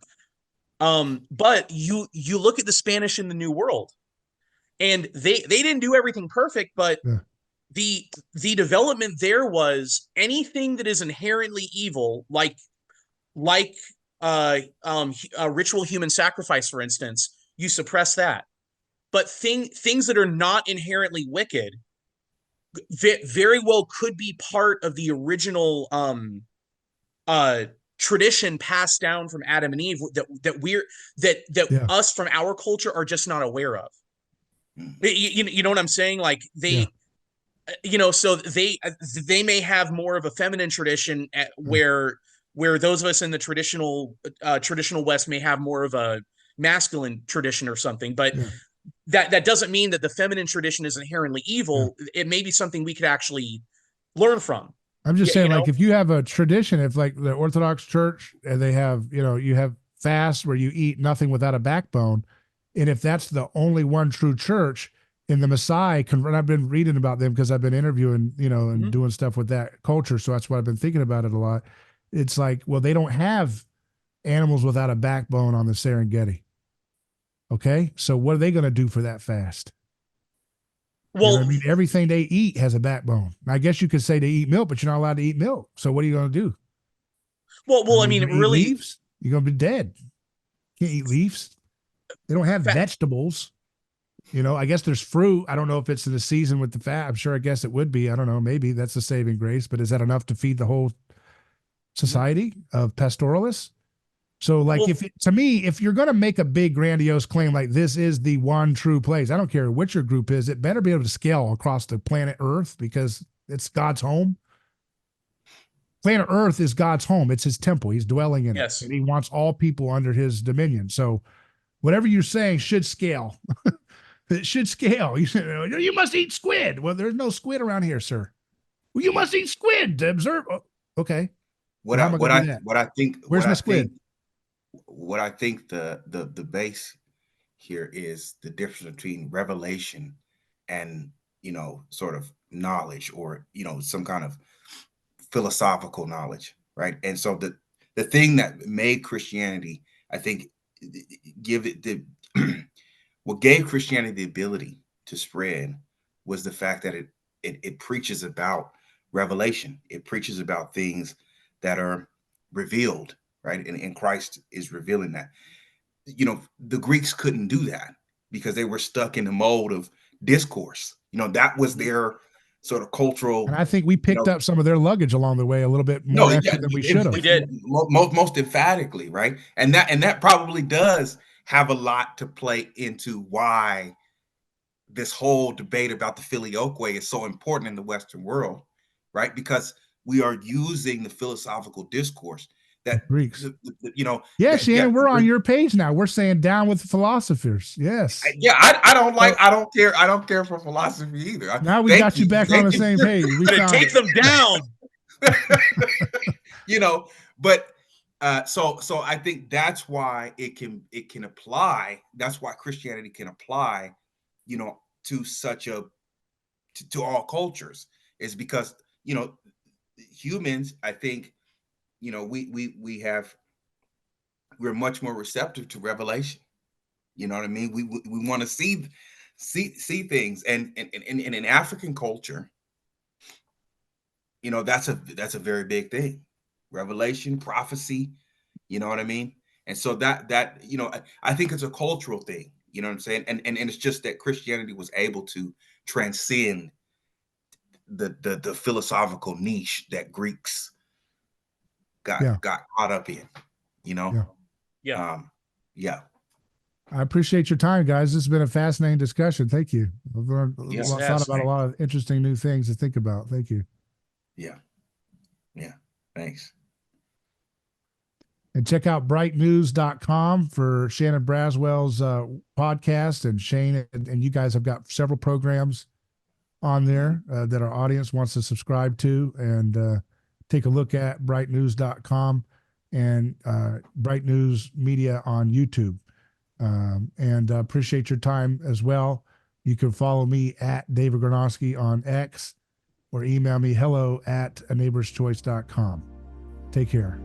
But you look at the Spanish in the New World, and they didn't do everything perfect, but Yeah. the development there was anything that is inherently evil, like ritual human sacrifice, for instance, you suppress that. But things that are not inherently wicked very well could be part of the original uh tradition passed down from Adam and Eve that Yeah. us from our culture are just not aware of. You know what I'm saying? Like Yeah. you know, so they may have more of a feminine tradition where those of us in the traditional West may have more of a masculine tradition or something. But Yeah. that doesn't mean that the feminine tradition is inherently Yeah. evil. It may be something we could actually learn from. I'm just Yeah, saying, you know. like, if you have a tradition, if like the Orthodox Church, and they have, you know, you have fast where you eat nothing without a backbone, and if that's the only one true church, in the Messiah, and I've been reading about them because I've been interviewing, you know, and Mhm. doing stuff with that culture, so that's why I've been thinking about it a lot. It's like, well, they don't have animals without a backbone on the Serengeti. Okay, so what are they going to do for that fast? You know what I Well, mean? Everything they eat has a backbone. I guess you could say they eat milk, but you're not allowed to eat milk. So what are you going to do? I I mean, mean, you're going to eat really, leaves? You're going to be dead. You can't eat leaves. They don't have fa- vegetables. You know, I guess there's fruit. I don't know if it's in the season with the fat. I'm sure, I guess it would be. I don't know. Maybe that's the saving grace, but is that enough to feed the whole society of pastoralists? So, like, well, if it, to me, if you're going to make a big grandiose claim like this is the one true place, I don't care which your group is, it better be able to scale across the planet Earth because it's God's home. Planet Earth is God's home. It's his temple. He's dwelling in it, yes. and he wants all people under his dominion. So, whatever you're saying should scale. It should scale. You said, you must eat squid. Well, there's no squid around here, sir. Well, you must eat squid to observe. Oh, okay. What Well, how I am I what going to I do that? what I think Where's my squid? what I think the base here is the difference between revelation and, you know, sort of knowledge, or, you know, some kind of philosophical knowledge, right? And so the thing that made Christianity, I think, give it the what gave Christianity the ability to spread was the fact that it preaches about revelation. It preaches about things that are revealed, right? And Christ is revealing that. You know, the Greeks couldn't do that because they were stuck in the mold of discourse. You know, that was their sort of And cultural, I think we you picked know, up some of their luggage along the way a little bit no, more extra than we should We have. did. most emphatically, right? And that probably does have a lot to play into why this whole debate about the filioque is so important in the Western world, right? Because we are using the philosophical discourse that Greeks. you know Yeah, that Shannon, we're on your page now. We're saying down with the philosophers. Yes. yeah, I don't like, So I don't care for philosophy either. now we Thank got you you, back on the same page. We Gotta found take it. them down. you know, but so I think that's why it can apply. That's why Christianity can apply, you know, to such a to all cultures, is because, you know, humans, I think, you know, we're much more receptive to revelation. You know what I mean? We want to see things, and in African culture, you know, that's a very big thing. Revelation, prophecy, you know what I mean? And so that you know, I think it's a cultural thing, you know what I'm saying? And it's just that Christianity was able to transcend the philosophical niche that Greeks Yeah. got caught up in, you know? Yeah. Yeah. Yeah. I appreciate your time, guys. This has been a fascinating discussion. Thank you. I've learned, Yes, it thought has. about a lot of interesting new things to think about. Thank you. Yeah. Yeah. Thanks. And check out brightnews.com for Shannon Braswell's podcast. And Shane and you guys have got several programs on there that our audience wants to subscribe to and take a look at brightnews.com. and Bright News Media on YouTube. And appreciate your time as well. You can follow me at David Gornoski on X, or email me hello@aneighborschoice.com. Take care.